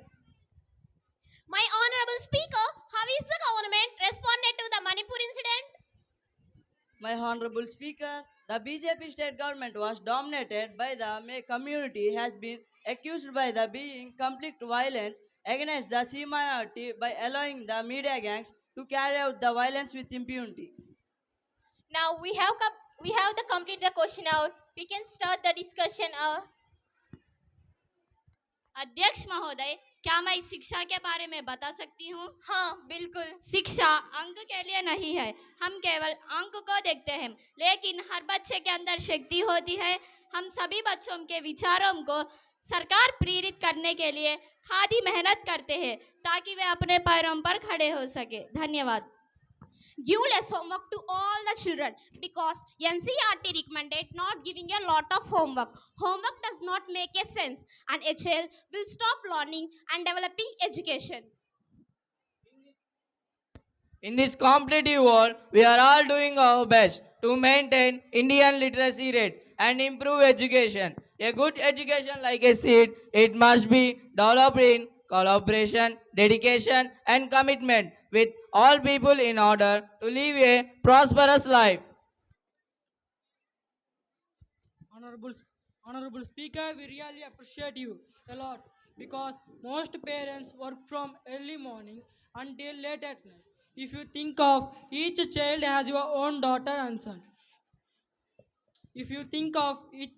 S16: My Honorable Speaker, how is the government responded to the Manipur incident?
S1: My Honorable Speaker, the BJP state government was dominated by the May community has been accused by the being conflict violence against the Sikh minority by allowing the media gangs to carry out the violence with impunity.
S20: Now we have to complete the question out. We can start the discussion.
S14: अध्यक्ष महोदय, क्या मैं शिक्षा के बारे में बता सकती हूँ?
S20: हाँ, बिल्कुल।
S14: शिक्षा अंक के लिए नहीं है, हम केवल अंक को देखते हैं, लेकिन हर बच्चे के अंदर शक्ति होती है। हम सभी बच्चों के विचारों को सरकार प्रेरित करने के लिए खादी मेहनत करते हैं ताकि वे अपने पैरों पर खड़े हो सके। धन्यवाद।
S16: Give less homework to all the children because NCERT recommended not giving a lot of homework. Homework does not make a sense and a child will stop learning and developing education.
S1: In this competitive world, we are all doing our best to maintain Indian literacy rate and improve education. A good education, like a seed, it must be developed in collaboration, dedication, and commitment with all people in order to live a prosperous life.
S22: Honorable Speaker, we really appreciate you a lot because most parents work from early morning until late at night. If you think of each child has your own daughter and son. If you think of each...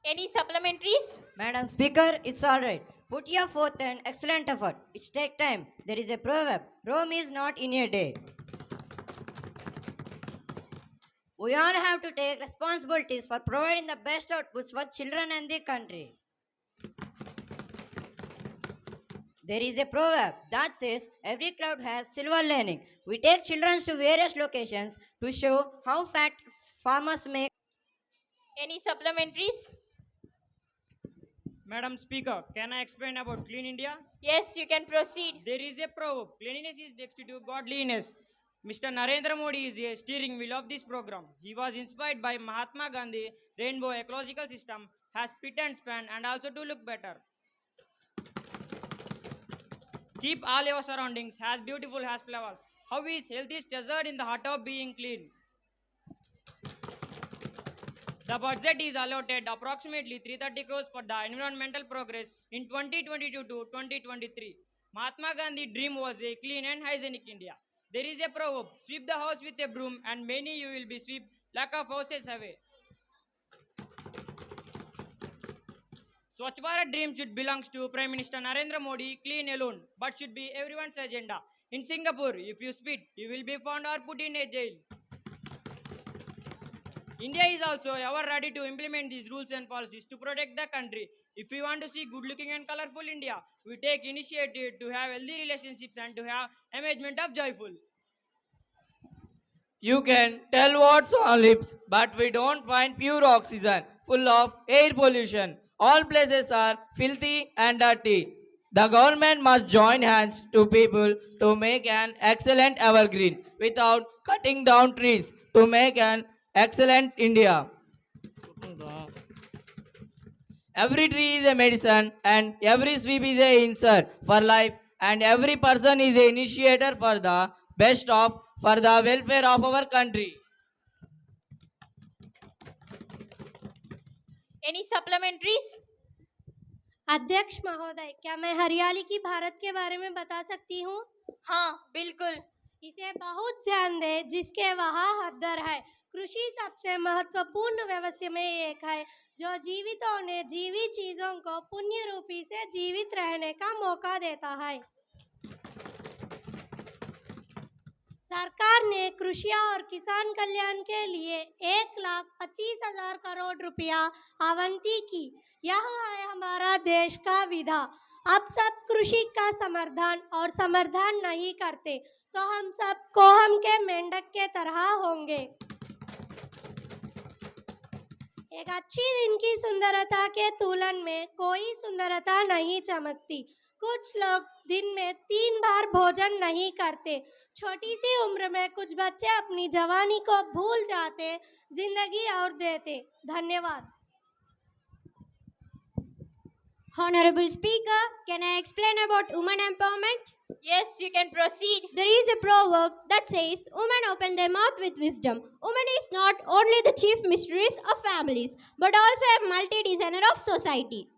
S20: Any supplementaries?
S15: Madam Speaker, it's all right. Put your forth and excellent effort. It takes time. There is a proverb, Rome is not in a day. We all have to take responsibilities for providing the best outputs for children and the country. There is a proverb that says every cloud has silver lining. We take children to various locations to show how fat farmers make.
S20: Any supplementaries?
S22: Madam Speaker, can I explain about Clean India?
S20: Yes, you can proceed.
S22: There is a proverb, cleanliness is next to godliness. Mr. Narendra Modi is a steering wheel of this program. He was inspired by Mahatma Gandhi. Rainbow ecological system has spit and span and also to look better. Keep all your surroundings as beautiful as flowers. How is health is treasured in the heart of being clean. The budget is allotted approximately 330 crores for the environmental progress in 2022 to 2023. Mahatma Gandhi's dream was a clean and hygienic India. There is a proverb, sweep the house with a broom and many you will be swept lack of houses away. Swachh Bharat dream should belong to Prime Minister Narendra Modi, clean alone, but should be everyone's agenda. In Singapore, if you spit, you will be found or put in a jail. India is also ever ready to implement these rules and policies to protect the country. If we want to see good looking and colorful India, we take initiative to have healthy relationships and to have amazement of joyful.
S1: You can tell what's on lips, but we don't find pure oxygen, full of air pollution. All places are filthy and dirty. The government must join hands to people to make an excellent evergreen without cutting down trees to make an excellent India. Every tree is a medicine and every sweep is a insert for life and every person is an initiator for the best of for the welfare of our country.
S20: Any supplementaries?
S21: अध्यक्ष महोदय, क्या मैं हरियाली की भारत के बारे में बता सकती हूँ?
S20: हाँ, बिल्कुल।
S21: इसे बहुत ध्यान दें, जिसके वहाँ हदर है। कृषि सबसे महत्वपूर्ण व्यवसाय में एक है जो जीवितों ने जीवित चीजों को पुण्य रूपी से जीवित रहने का मौका देता है। सरकार ने कृषि और किसान कल्याण के लिए 1,25,000 करोड़ रुपया आवंटित की। यह है हमारा देश का विधा। अब सब कृषि का समर्थन और समर्थन नहीं करते तो हम सब कोहम के मेंढक के तरह होंगे। एक अच्छी दिन की सुंदरता के तुलन में कोई सुंदरता नहीं चमकती। कुछ लोग दिन में 3 बार भोजन नहीं करते। छोटी सी उम्र में कुछ बच्चे अपनी जवानी को भूल जाते, जिंदगी और देते। धन्यवाद। Honorable Speaker, can I explain about women empowerment?
S20: Yes, you can proceed.
S21: There is a proverb that says, women open their mouth with wisdom. Women is not only the chief mistress of families, but also a multi-designer of society.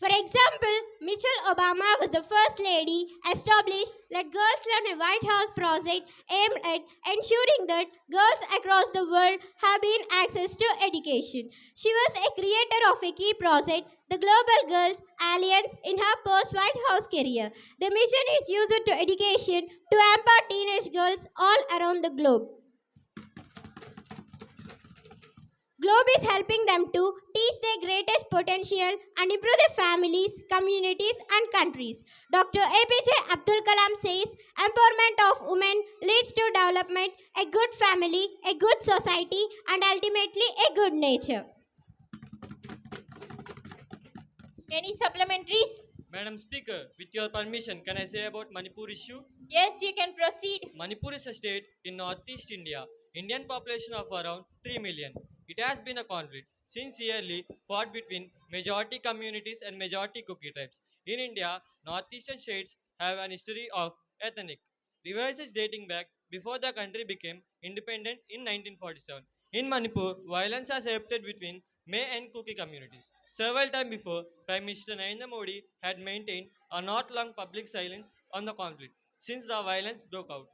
S21: For example, Michelle Obama was the first lady established Let Girls Learn a White House project aimed at ensuring that girls across the world have been access to education. She was a creator of a key project, the Global Girls Alliance, in her post-White House career. The mission is used to education to empower teenage girls all around the globe. Globe is helping them to teach their greatest potential and improve their families, communities and countries. Dr. APJ Abdul Kalam says, empowerment of women leads to development, a good family, a good society and ultimately a good nature.
S20: Any supplementaries?
S5: Madam Speaker, with your permission, can I say about Manipur issue?
S20: Yes, you can proceed.
S5: Manipur is a state in northeast India. Indian population of around 3 million. It has been a conflict since yearly fought between majority communities and majority Kuki tribes. In India, northeastern states have an history of ethnic revises dating back before the country became independent in 1947. In Manipur, violence has erupted between May and Kuki communities. Several times before, Prime Minister Narendra Modi had maintained a not long public silence on the conflict since the violence broke out.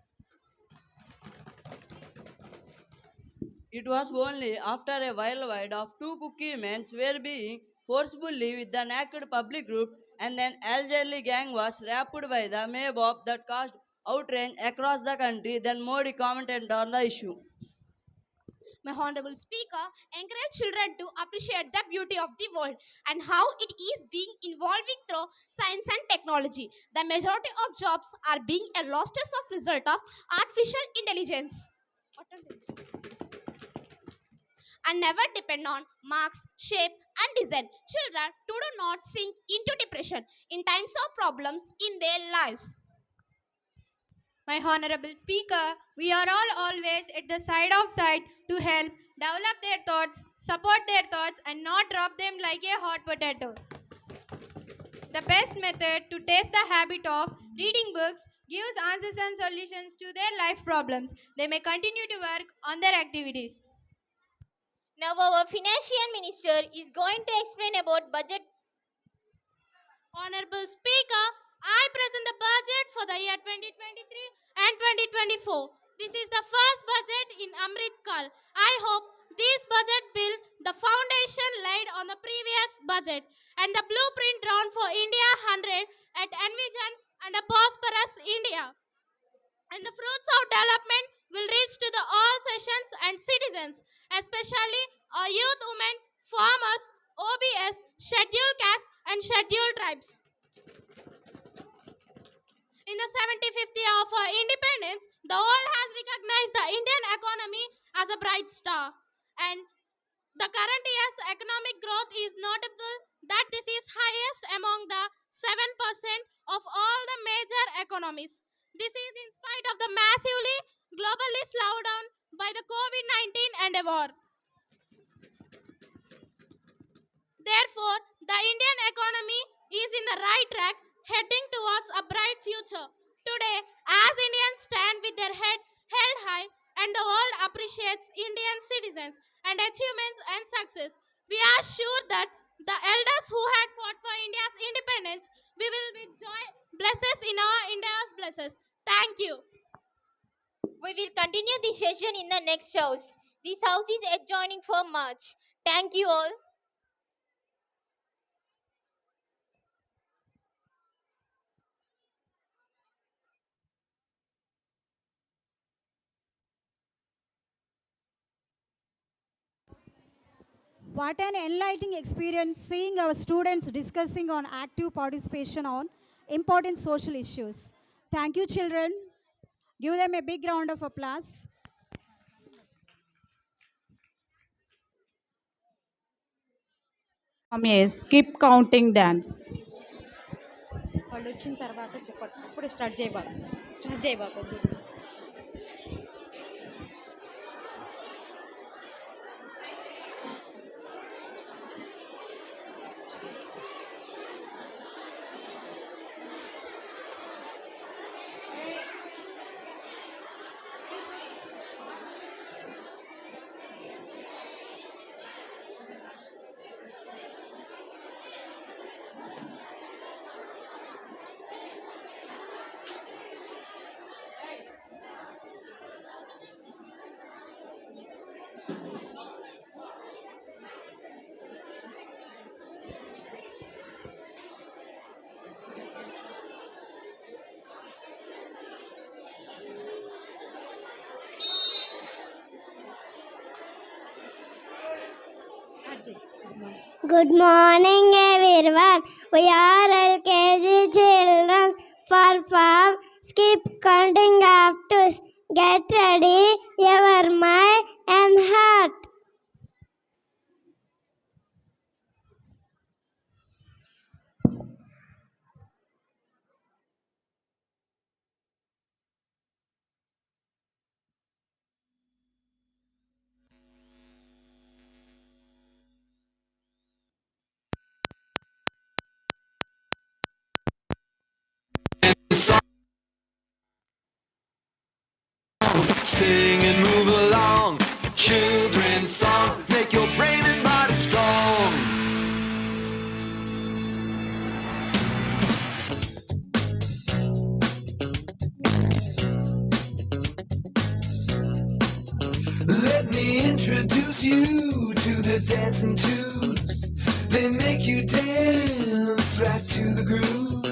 S7: It was only after a whirlwind of 2 Kuki men were being forcibly with the naked public group and then elderly gang was raped by the mob that caused outrage across the country. Then Modi commented on the issue.
S20: My Honorable Speaker, encourage children to appreciate the beauty of the world and how it is being evolving through science and technology. The majority of jobs are being lost as a result of artificial intelligence.
S8: and never depend on marks, shape, and design. Children do not sink into depression in times of problems in their lives.
S9: My honorable speaker, we are all always at the side to help develop their thoughts, support their thoughts, and not drop them like a hot potato. The best method to test the habit of reading books gives answers and solutions to their life problems. They may continue to work on their activities.
S20: Now our financial minister is going to explain about budget.
S8: Honorable Speaker, I present the budget for the year 2023 and 2024. This is the first budget in Amrit Kal. I hope this budget builds the foundation laid on the previous budget and the blueprint drawn for India 100 at Envision and a prosperous India. And the fruits of development will reach to the all sessions and citizens, especially our youth, women, farmers, OBS, scheduled castes, and scheduled tribes. In the 75th year of our independence, the world has recognized the Indian economy as a bright star. And the current year's economic growth is notable that this is highest among the 7% of all the major economies. This is in spite of the massively globally slowdown by the COVID-19 and a war. Therefore, the Indian economy is in the right track, heading towards a bright future. Today, as Indians stand with their head held high and the world appreciates Indian citizens and achievements and success, we are sure that the elders who had fought for India's independence, we will with joy blesses in our India's blesses. Thank you.
S20: We will continue the session in the next house. This house is adjoining for March. Thank you all.
S4: What an enlightening experience seeing our students discussing on active participation on important social issues. Thank you, children. Give them a big round of applause.
S2: Skip counting dance.
S11: వాళ్ళు వచ్చిన తర్వాత చెప్పండి అప్పుడు start చేయబాకొద్దు
S17: Good morning, everyone. We are LKG children. Perform skip counting up to get ready. Your mind and heart.
S18: Sing and move along. Children's songs make your brain and body strong. Let me introduce you to the dancing twos. They make you dance right to the groove.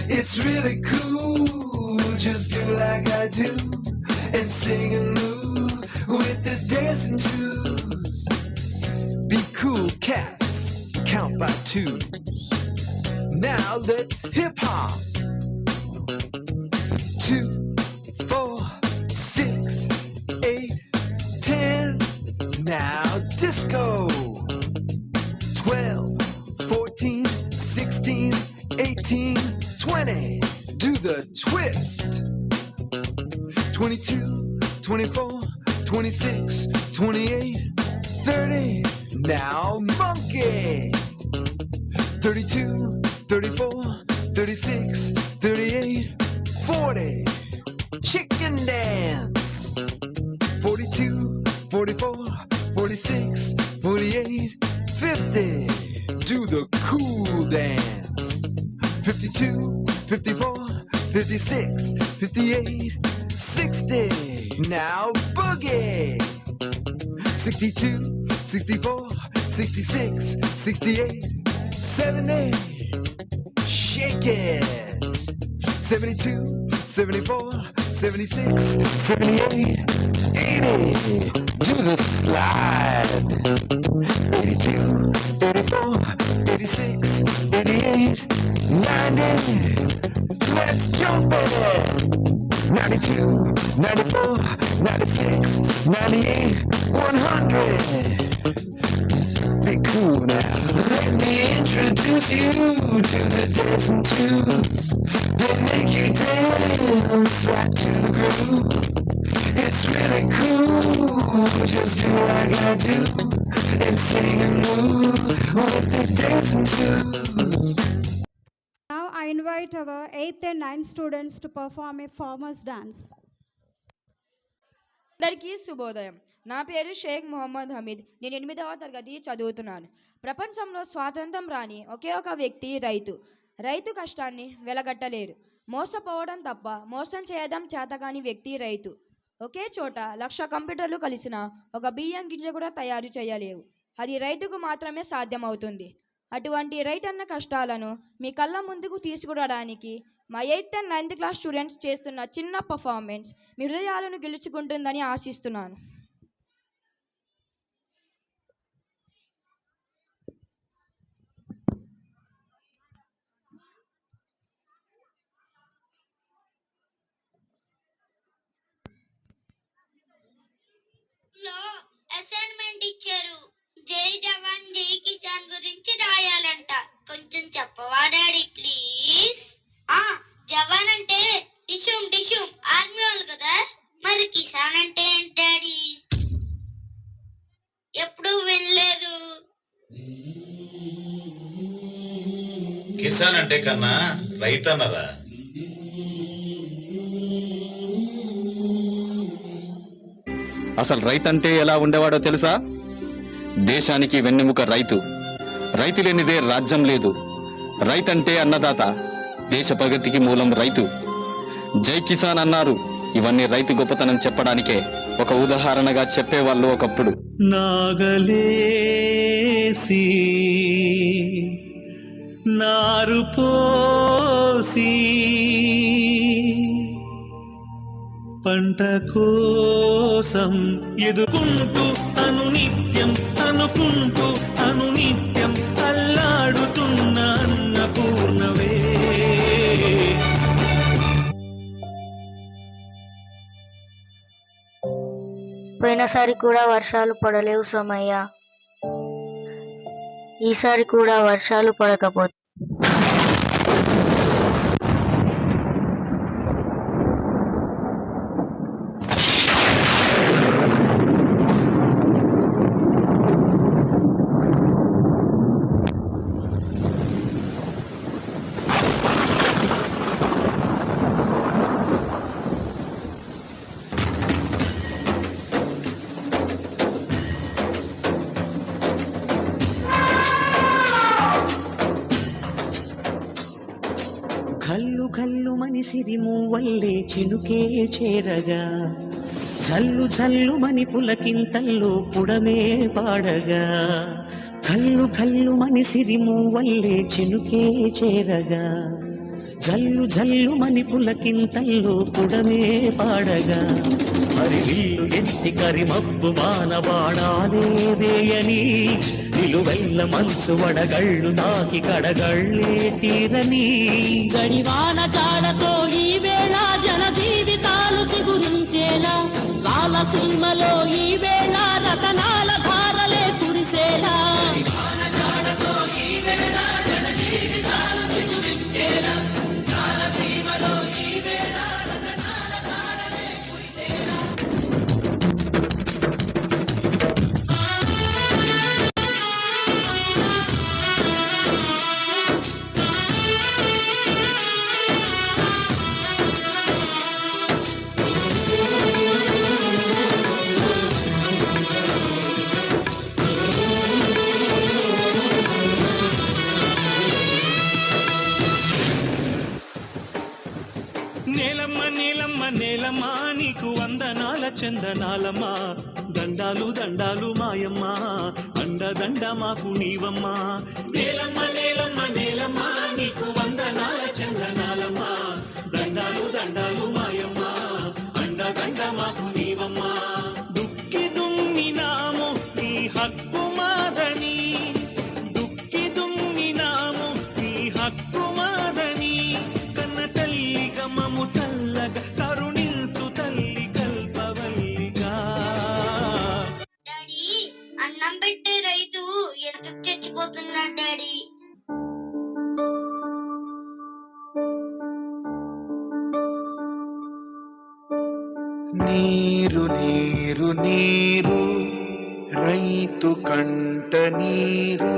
S18: It's really cool, just do like I do and sing and move with the dancing twos. Be cool, cats, count by twos. Now let's hip hop. 2, 4, 6, 8, 10. Now
S12: 19, 20, do the twist. 22, 24, 26, 28, 30, now monkey. 32, 34, 36, 38, 40, chicken dance. 42, 44, 46, 48, 50, do the cool dance. 52, 54, 56, 58, 60, now boogie. 62, 64, 66, 68, 70, shake it. 72, 74, 76, 78, 80, do the slide. 82, 84, 86, 88, 90, let's jump it. 92, 94, 96, 98, 100. Be cool now. Let me introduce you to the dancing twos. They make you dance right to the groove. It's really cool. Just do like I do and sing and move with the dancing twos.
S4: Now I invite our 8th and 9th students to perform a farmer's dance.
S13: అందరికీ శుభోదయం. నా పేరు షేక్ మొహమ్మద్ హమీద్. నేను 8వ తరగతి చదువుతున్నాను. ప్రపంచంలో స్వాతంత్రం రాని ఒకే ఒక వ్యక్తి రైతు. రైతు కష్టాన్ని వెలగట్టలేరు. మోసపోవడం తప్ప మోసం చేయడం చేతకాని వ్యక్తి రైతు. ఒకే చోట 1,00,000 కంప్యూటర్లు కలిసిన ఒక బియ్యం గింజ కూడా తయారు చేయలేవు. అది రైతుకు మాత్రమే సాధ్యమవుతుంది. అటువంటి రైతన్న కష్టాలను మీ కళ్ళ ముందుకు తీసుకురావడానికి మా 8th and 9th class students చేస్తున్న చిన్న పర్ఫార్మెన్స్ మీ హృదయాలను గెలుచుకుంటుందని ఆశిస్తున్నాను.
S23: అసైన్మెంట్ ఇచ్చారు. జై జవాన్ జై కిసాన్ గురించి రాయాలంట. కొంచెం చెప్పవా డాడీ ప్లీజ్? జవాన్ అంటే డిషుమ్ డిషుమ్ ఆర్మీ వాళ్ళు కదా, మరి కిసాన్ అంటే ఏంటి డాడీ? ఎప్పుడు వినలేదు.
S24: కిసాన్ అంటే కన్నా రైతు అన్నరా?
S25: అసలు రైతు అంటే ఎలా ఉండేవాడో తెలుసా? దేశానికి వెన్నెముక రైతు. రైతు లేనిదే రాజ్యం లేదు. రైతంటే అన్నదాత. దేశ ప్రగతికి మూలం రైతు. జై కిసాన్ అన్నారు. ఇవన్నీ రైతు గొప్పతనం చెప్పడానికే ఒక ఉదాహరణగా చెప్పేవాళ్ళు ఒకప్పుడు.
S26: నాగలేసి నారు పోసి పంట కోసం ఎదుర్కొంటూ అనునిత్యం అనుకుంటూ అనునిత్యం అల్లాడుతున్న అన్నపూర్ణవే.
S27: పోయినసారి కూడా వర్షాలు పడలేవు సోమయ్య. ఈసారి కూడా వర్షాలు పడకపోతే
S26: కల్లు కల్లు మనిసిరి మూవల్లే చినుకే చేరగా, జల్లు జల్లు మని పులకింతల్లో పుడమే పాడగా. కల్లు కల్లు మనిసిరి మూవల్లే చినుకే చేరగా, జల్లు జల్లు మని పులకింతల్లో పుడమే పాడగా. హరివిల్లు ఎత్తి కరిమబ్బు వానబాణాలే వేయని, నిలువెల్ల మనసు వడగళ్ళు నాకి కడగళ్ళే తీరని.
S28: జడివాన జాడతో ఈ వేళ జన జీవితాలు చిగురించేలా, రాలసీమలో ఈ వేళ రతనాల ధారలే కురిసేలా. జడివాన జాడతో ఈ వేళ జన జీవితాలు చిగురించేలా,
S26: చందనాలమ్మ దండాలు దండాలు మాయమ్మ అండదండ మాకు నీవమ్మ నేలమ్మ నేలమ్మ నేలమ్మ నీకు వందనాల చందనాలమ్మ దండాలు దండాలు మాయమ్మ అండదండ మాకు నీవమ్మ దుక్కి దున్నినాము నీ హక్కు మాదని దుక్కి దున్నినాము నీ హక్కు మాదని కన్న తల్లి గమము చల్లగా కరుణిల్తు తల్లి కల్పవల్లిగా.
S23: డాడీ అన్నం పెట్టే రైతు ఎందుకు చచ్చిపోతున్నాడు డాడీ?
S12: నీరు నీరు నీరు రైతు కంట నీరు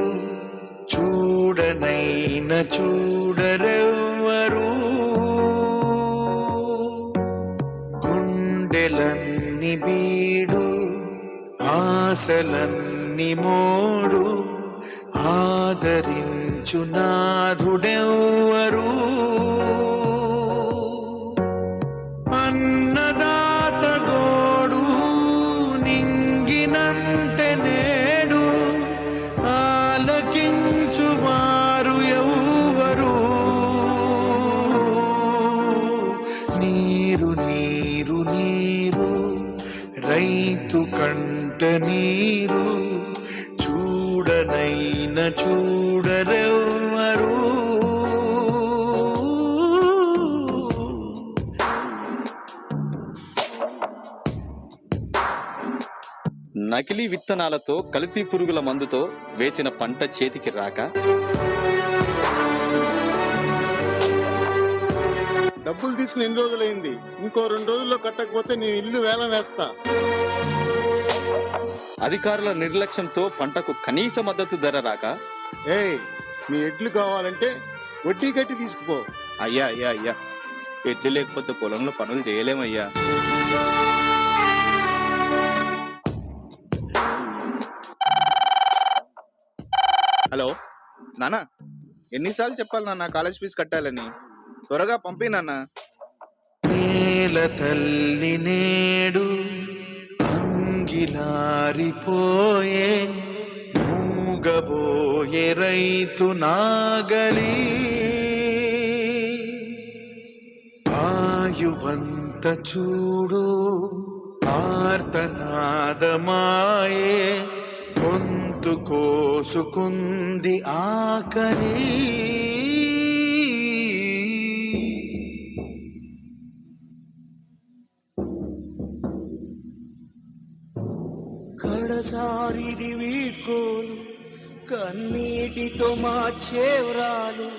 S12: చూడనైన చూడరెవ్వరు గుండెలన్ని బీడు ఆశలన్ని మోడు ఆదరించు నాథుడెవ్వరు అన్నదాత గోడు నింగినంతే నేడు ఆలకించు వారు ఎవ్వరు నీరు నీరు నీరు రైతు కంట నీరు చూడనైన చూడరెవ్వరు
S25: నకిలీ విత్తనాలతో కల్తీ పురుగుల మందుతో వేసిన పంట చేతికి రాక
S3: డబ్బులు తీసుకుని ఎన్ని రోజులైంది? ఇంకో 2 రోజుల్లో కట్టకపోతే నేను ఇల్లు వేలం వేస్తా.
S25: అధికారుల నిర్లక్ష్యంతో పంటకు కనీస మద్దతు ధర రాక
S3: మీ ఎడ్లు కావాలంటే వడ్డీ కట్టి తీసుకుపో.
S6: అయ్యా అయ్యా అయ్యా, ఎడ్లు లేకపోతే పొలంలో పనులు చేయలేమయ్యా.
S3: హలో నాన్న, ఎన్నిసార్లు చెప్పాలి నాన్న కాలేజ్ ఫీజు కట్టాలని? త్వరగా పంపి నాన్న.
S12: నేల తల్లి నేడు అంగిలారిపోయే మూగబోయే రైతు నాగలి ఆయువంత చూడు ఆర్తనాదమాయే గొంతు కోసుకుంది ఆకలి
S26: కడసారిది వీడ్కోలు కన్నీటితో మార్చేవ్రాలు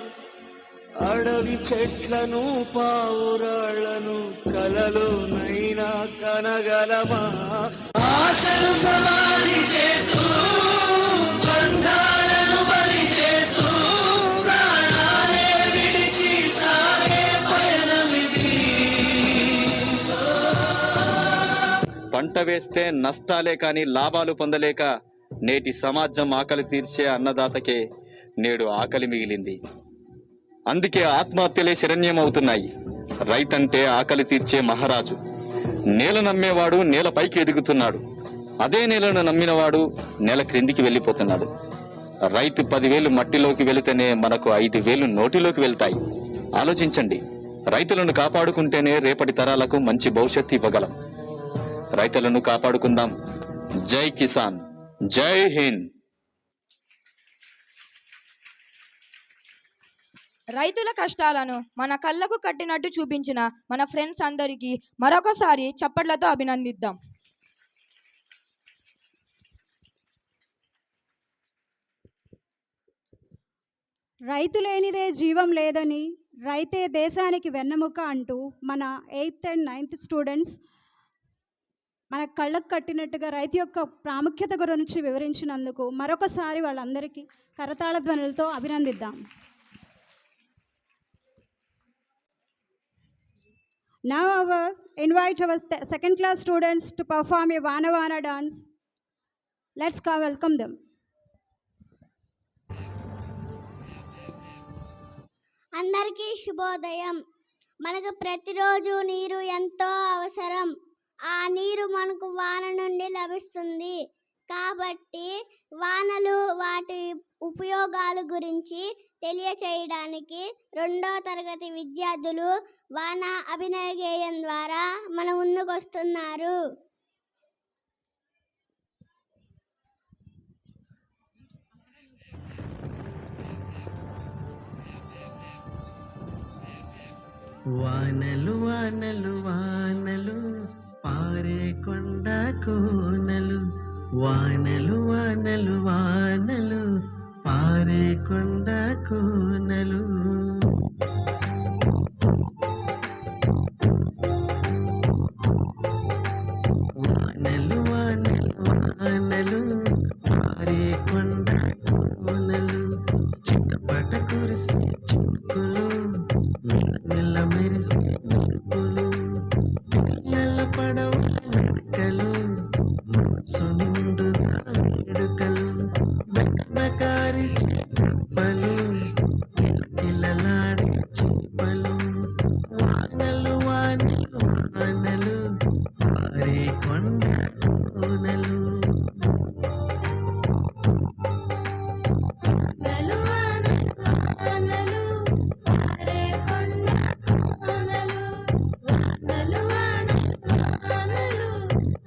S26: అడవి చెట్లను పావురాళ్లను కలలోనైనా కనగలమా ఆశలు సమాధి చేస్తూ బంధాలను బలి చేస్తూ ప్రాణాలే విడిచి సాగే పయనమిది.
S25: పంట వేస్తే నష్టాలే కాని లాభాలు పొందలేక నేటి సమాజం ఆకలి తీర్చే అన్నదాతకే నేడు ఆకలి మిగిలింది. అందుకే ఆత్మహత్యలే శరణ్యం అవుతున్నాయి. రైతంటే ఆకలి తీర్చే మహారాజు. నేల నమ్మేవాడు నేల పైకి ఎదుగుతున్నాడు. అదే నేలను నమ్మినవాడు నేల క్రిందికి వెళ్ళిపోతున్నాడు. రైతు 10,000 మట్టిలోకి వెళితేనే మనకు 5,000 నోటిలోకి వెళ్తాయి. ఆలోచించండి. రైతులను కాపాడుకుంటేనే రేపటి తరాలకు మంచి భవిష్యత్తు ఇవ్వగలం. రైతులను కాపాడుకుందాం. జై కిసాన్, జై హింద్.
S13: రైతుల కష్టాలను మన కళ్ళకు కట్టినట్టు చూపించిన మన ఫ్రెండ్స్ అందరికీ మరొకసారి చప్పట్లతో అభినందిద్దాం.
S4: రైతు లేనిదే జీవం లేదని, రైతే దేశానికి వెన్నెముక అంటూ మన 8th and 9th స్టూడెంట్స్ మన కళ్ళకు కట్టినట్టుగా రైతు యొక్క ప్రాముఖ్యత గురించి వివరించినందుకు మరొకసారి వాళ్ళందరికీ కరతాళ ధ్వనులతో అభినందిద్దాం. Now invite our second class students to perform a Vana Vana dance. Let's welcome them.
S17: అందరికీ శుభోదయం. మనకు ప్రతిరోజు నీరు ఎంతో అవసరం. ఆ నీరు మనకు వాన నుండి లభిస్తుంది. కాబట్టి వానలు వాటి ఉపయోగాల గురించి తెలియచేయడానికి 2వ తరగతి విద్యార్థులు వాన అభినయ గేయం ద్వారా మన ముందుకొస్తున్నారు.
S26: వానలు వానలు వానలు పారే కొండ కోనలు, వానలు వానలు వానలు పారే కొండ కోనలు. వానలు వానలు వానలు పారే కొండ కోనలు, చిట్టపట కురిసే చినుకులు, నెల మెరిసే మెరుపులు, పిల్లల పడవ నడకలు, మనసు నిండుగా వేడుకలు, బెకబెకారి చేపలు, కిలకిలలాడే చేపలు. వానలు వానలు వానలు పారే కొండ కోనలు.
S28: వానలు వానలు వానలు పారే కొండ కోనలు, వానలు వానలు వానలు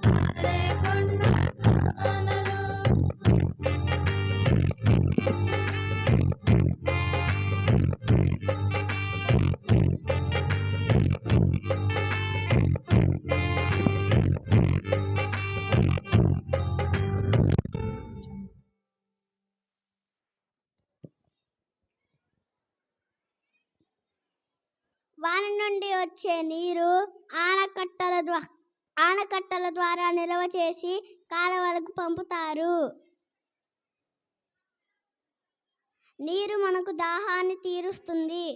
S28: పారే కొండ కోనలు.
S17: వాన నుండి వచ్చే నీరు ఆనకట్టల ద్వారా నిల్వ చేసి కాలువలకు పంపుతారు. నీరు మనకు దాహాన్ని తీరుస్తుంది.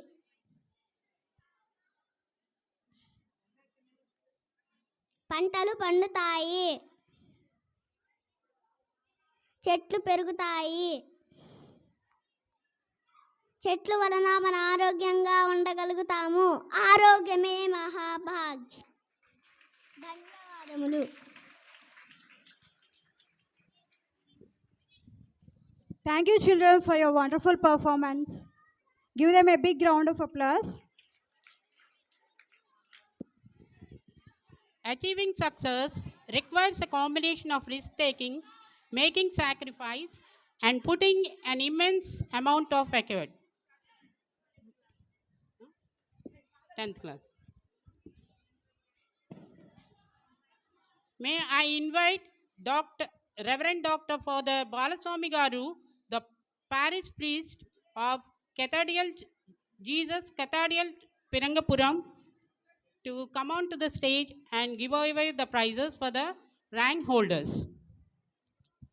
S17: పంటలు పండుతాయి, చెట్లు పెరుగుతాయి. చెట్ల వలన మన ఆరోగ్యంగా ఉండగలుగుతాము. ఆరోగ్యమే మహాభాగ్యం. ధన్యవాదములు.
S4: Thank you, children, for your wonderful performance. Give them a big round of applause.
S1: Achieving success requires a combination of risk taking, making sacrifice, and putting an immense amount of effort. 10th class. May I invite Reverend Dr. Father Balaswami Garu, the parish priest of Cathedral Jesus Cathedral Pirangapuram, to come on to the stage and give away the prizes for the rank holders.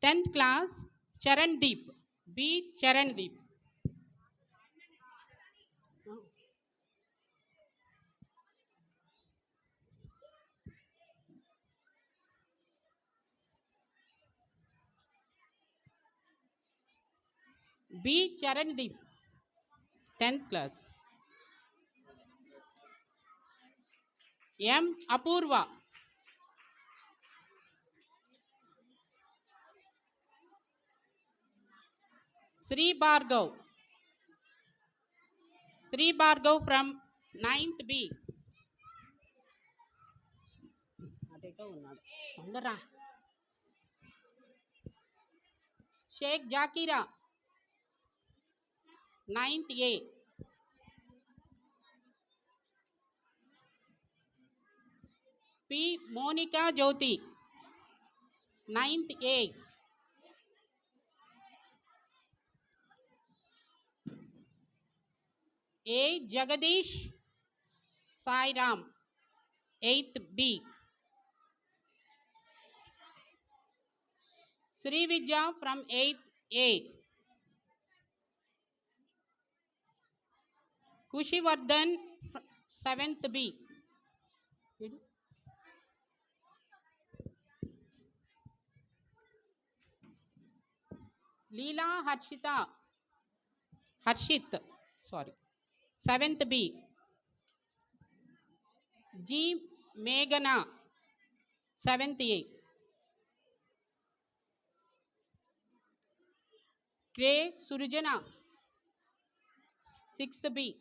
S1: 10th class, Charandeep, B. Charandeep. B. Charandeep, 10th class. M. Apurva. Sri Bhargav. Sri Bhargav from 9th B. Sheikh Jakira, 9th A. P. Monica Jyoti, 9th A. A. Jagadish Sairam, 8th B. Sri Vidya from 8th A. Kushivardhan, 7th B. Leela Harshit, 7th B. G. Meghana, 7th A. K. Surjana, 6th B.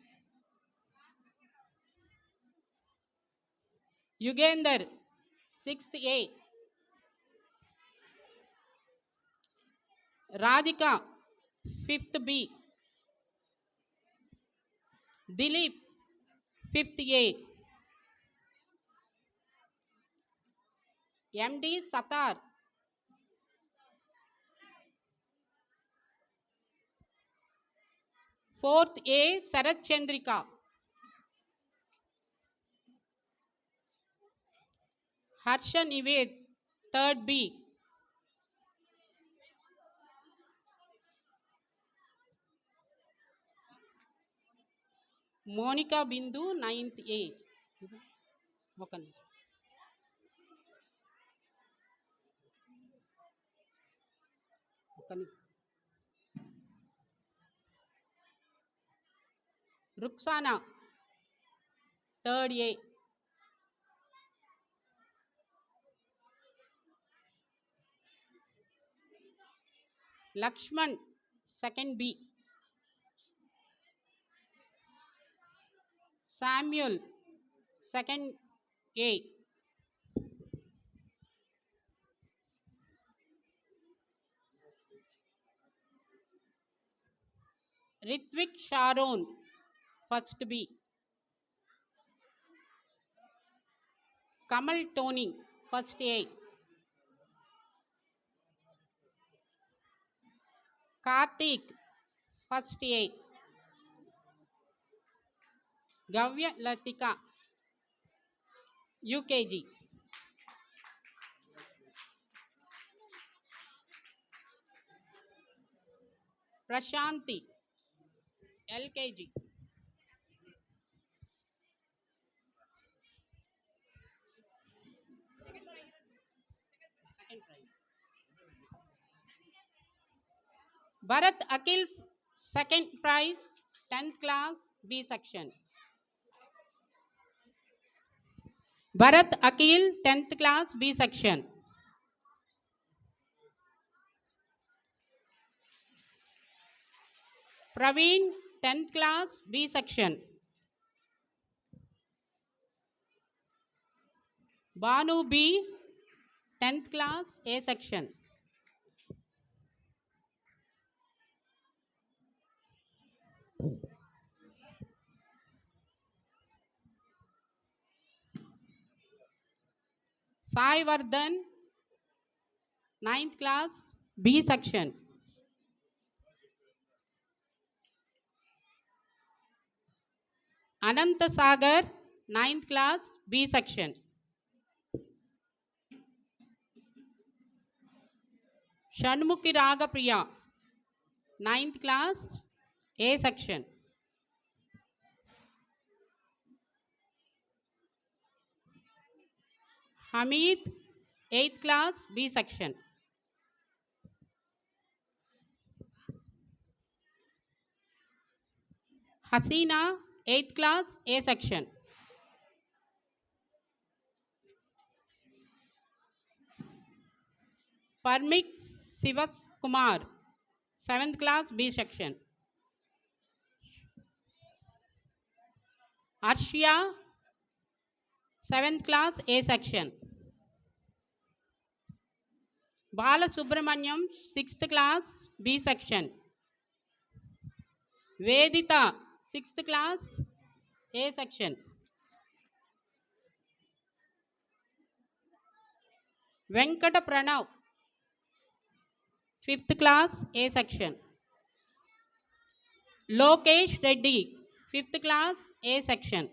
S1: Yugender, 6th A. Radhika, 5th B. Dilip, 5th A. MD Satar, 4th A. Sarat Chandrika, Harsha Nived, 3rd B. Monica Bindu, 9th A. ఒక నిమిషం. Ruxana, 3rd A. Lakshman, 2nd B. Samuel, 2nd A. Ritvik Sharon, 1st B. Kamal Tony, 1st A. Karthik, 1st A. Gavya Latika, UKG. Prashanti, LKG. Second prize. Bharat Akil, 2nd prize, 10th class, B section. Bharat Akil, 10th class, B section. Praveen, 10th class, B section. Banu B, 10th class, A section. Sai Vardhan, 9th class, B section. Anant Sagar, 9th class, B section. Shanmukhi Ragapriya, 9th class, A section. Hamid, 8th class, B section. Hasina, 8th class, A section. Parmit Sivas Kumar, 7th class, B section. Arshia, 7th class, A section. Bala Subramanyam, 6th class, B section. Vedita, 6th class, A section. Venkata Pranav, 5th class, A section. Lokesh Reddy, 5th class, A section.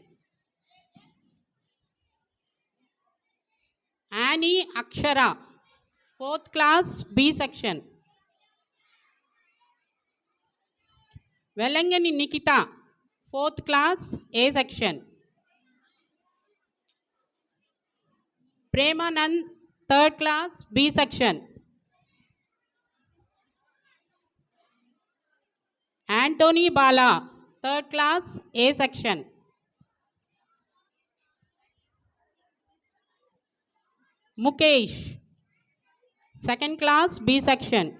S1: Annie Akshara, 4th class, B section. Velangani Nikita, 4th class, A section. Premanand, 3rd class, B section. Anthony Bala, 3rd class, A section. Mukesh. Second class B section.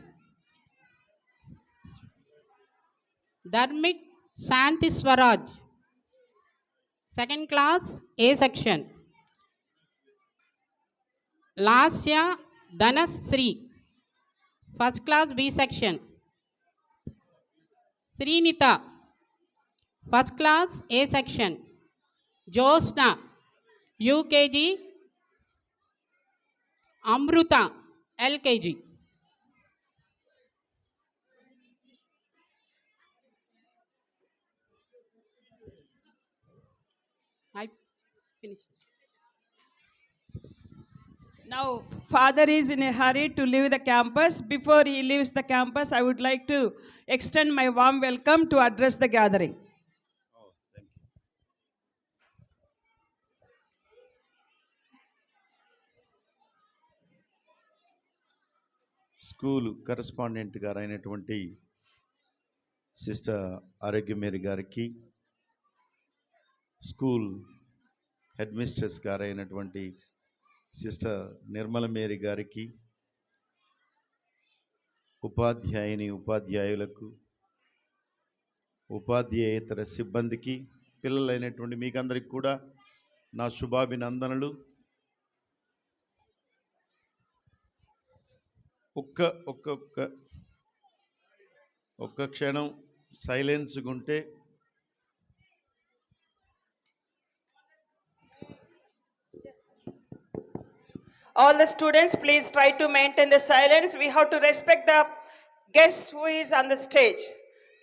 S1: Dharmik Santi Swaraj. Second class A section. Lasya Dhanasri. First class B section. Srinita. First class A section. Josna UKG. Amruta LKG. I finished.
S5: Now, father is in a hurry to leave the campus. Before he leaves the campus, I would like to extend my warm welcome to address the gathering.
S10: School correspondent గారు అయినటువంటి sister ఆరోగ్యమేరి గారికి, school head mistress గారు అయినటువంటి sister Nirmala Mary గారికి, ఉపాధ్యాయులకు, ఉపాధ్యాయేతర సిబ్బందికి, పిల్లలైనటువంటి మీకందరికి కూడా నా శుభాభినందనలు. ఒక్క క్షణం సైలెన్స్గా ఉంటే
S5: All the students, please try to maintain the silence. We have to respect the guest who is on the stage.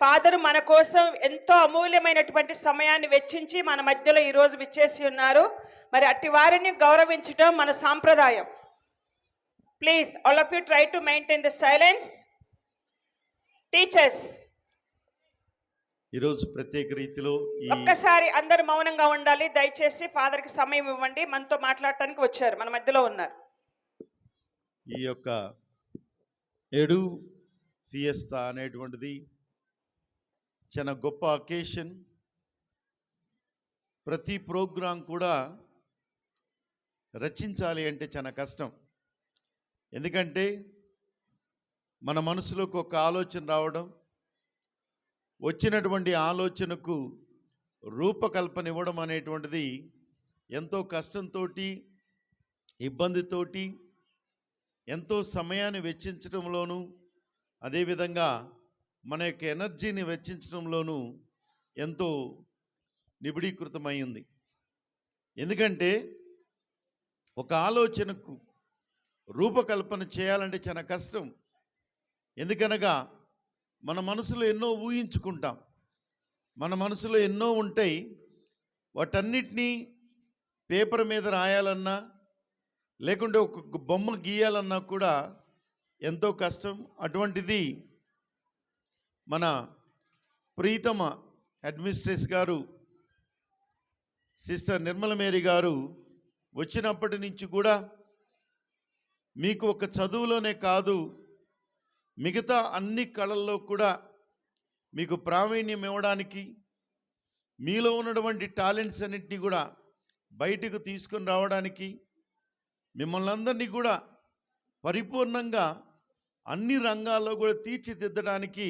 S5: Father మన కోసం ఎంతో అమూల్యమైనటువంటి సమయాన్ని వెచ్చించి మన మధ్యలో ఈరోజు విచ్చేసి ఉన్నారు. మరి అట్టి వారిని గౌరవించడం మన సాంప్రదాయం. Please all of you try to maintain the silence. Teachers,
S10: ఈరోజు ప్రత్యేక రీతిలో
S5: ఒక్కసారి అందరు మౌనంగా ఉండాలి. దయచేసి ఫాదర్కి సమయం ఇవ్వండి. మనతో మాట్లాడటానికి వచ్చారు, మన మధ్యలో ఉన్నారు.
S10: ఈ యొక్క ఎడు ఫియస్తా అనేటువంటిది చాలా గొప్ప అకేషన్. ప్రతి ప్రోగ్రాం కూడా రచించాలి అంటే చాలా కష్టం. ఎందుకంటే మన మనసులోకి ఒక ఆలోచన రావడం, వచ్చినటువంటి ఆలోచనకు రూపకల్పన ఇవ్వడం అనేటువంటిది ఎంతో కష్టంతో, ఇబ్బందితోటి, ఎంతో సమయాన్ని వెచ్చించడంలోనూ, అదేవిధంగా మన యొక్క ఎనర్జీని వెచ్చించడంలోనూ ఎంతో నిబిడీకృతమై ఉంది. ఎందుకంటే ఒక ఆలోచనకు రూపకల్పన చేయాలంటే చాలా కష్టం. ఎందుకనగా మన మనసులో ఎన్నో ఊహించుకుంటాం, మన మనసులో ఎన్నో ఉంటాయి. వాటన్నిటినీ పేపర్ మీద రాయాలన్నా, లేకుంటే ఒక బొమ్మ గీయాలన్నా కూడా ఎంతో కష్టం. అటువంటిది మన ప్రీతమ అడ్మినిస్ట్రేస్ గారు సిస్టర్ నిర్మల మేరీ గారు వచ్చినప్పటి నుంచి కూడా మీకు ఒక చదువులోనే కాదు, మిగతా అన్ని కళల్లో కూడా మీకు ప్రావీణ్యం ఇవ్వడానికి, మీలో ఉన్నటువంటి టాలెంట్స్ అన్నింటినీ కూడా బయటకు తీసుకొని రావడానికి, మిమ్మల్ని అందరినీ కూడా పరిపూర్ణంగా అన్ని రంగాల్లో కూడా తీర్చిదిద్దడానికి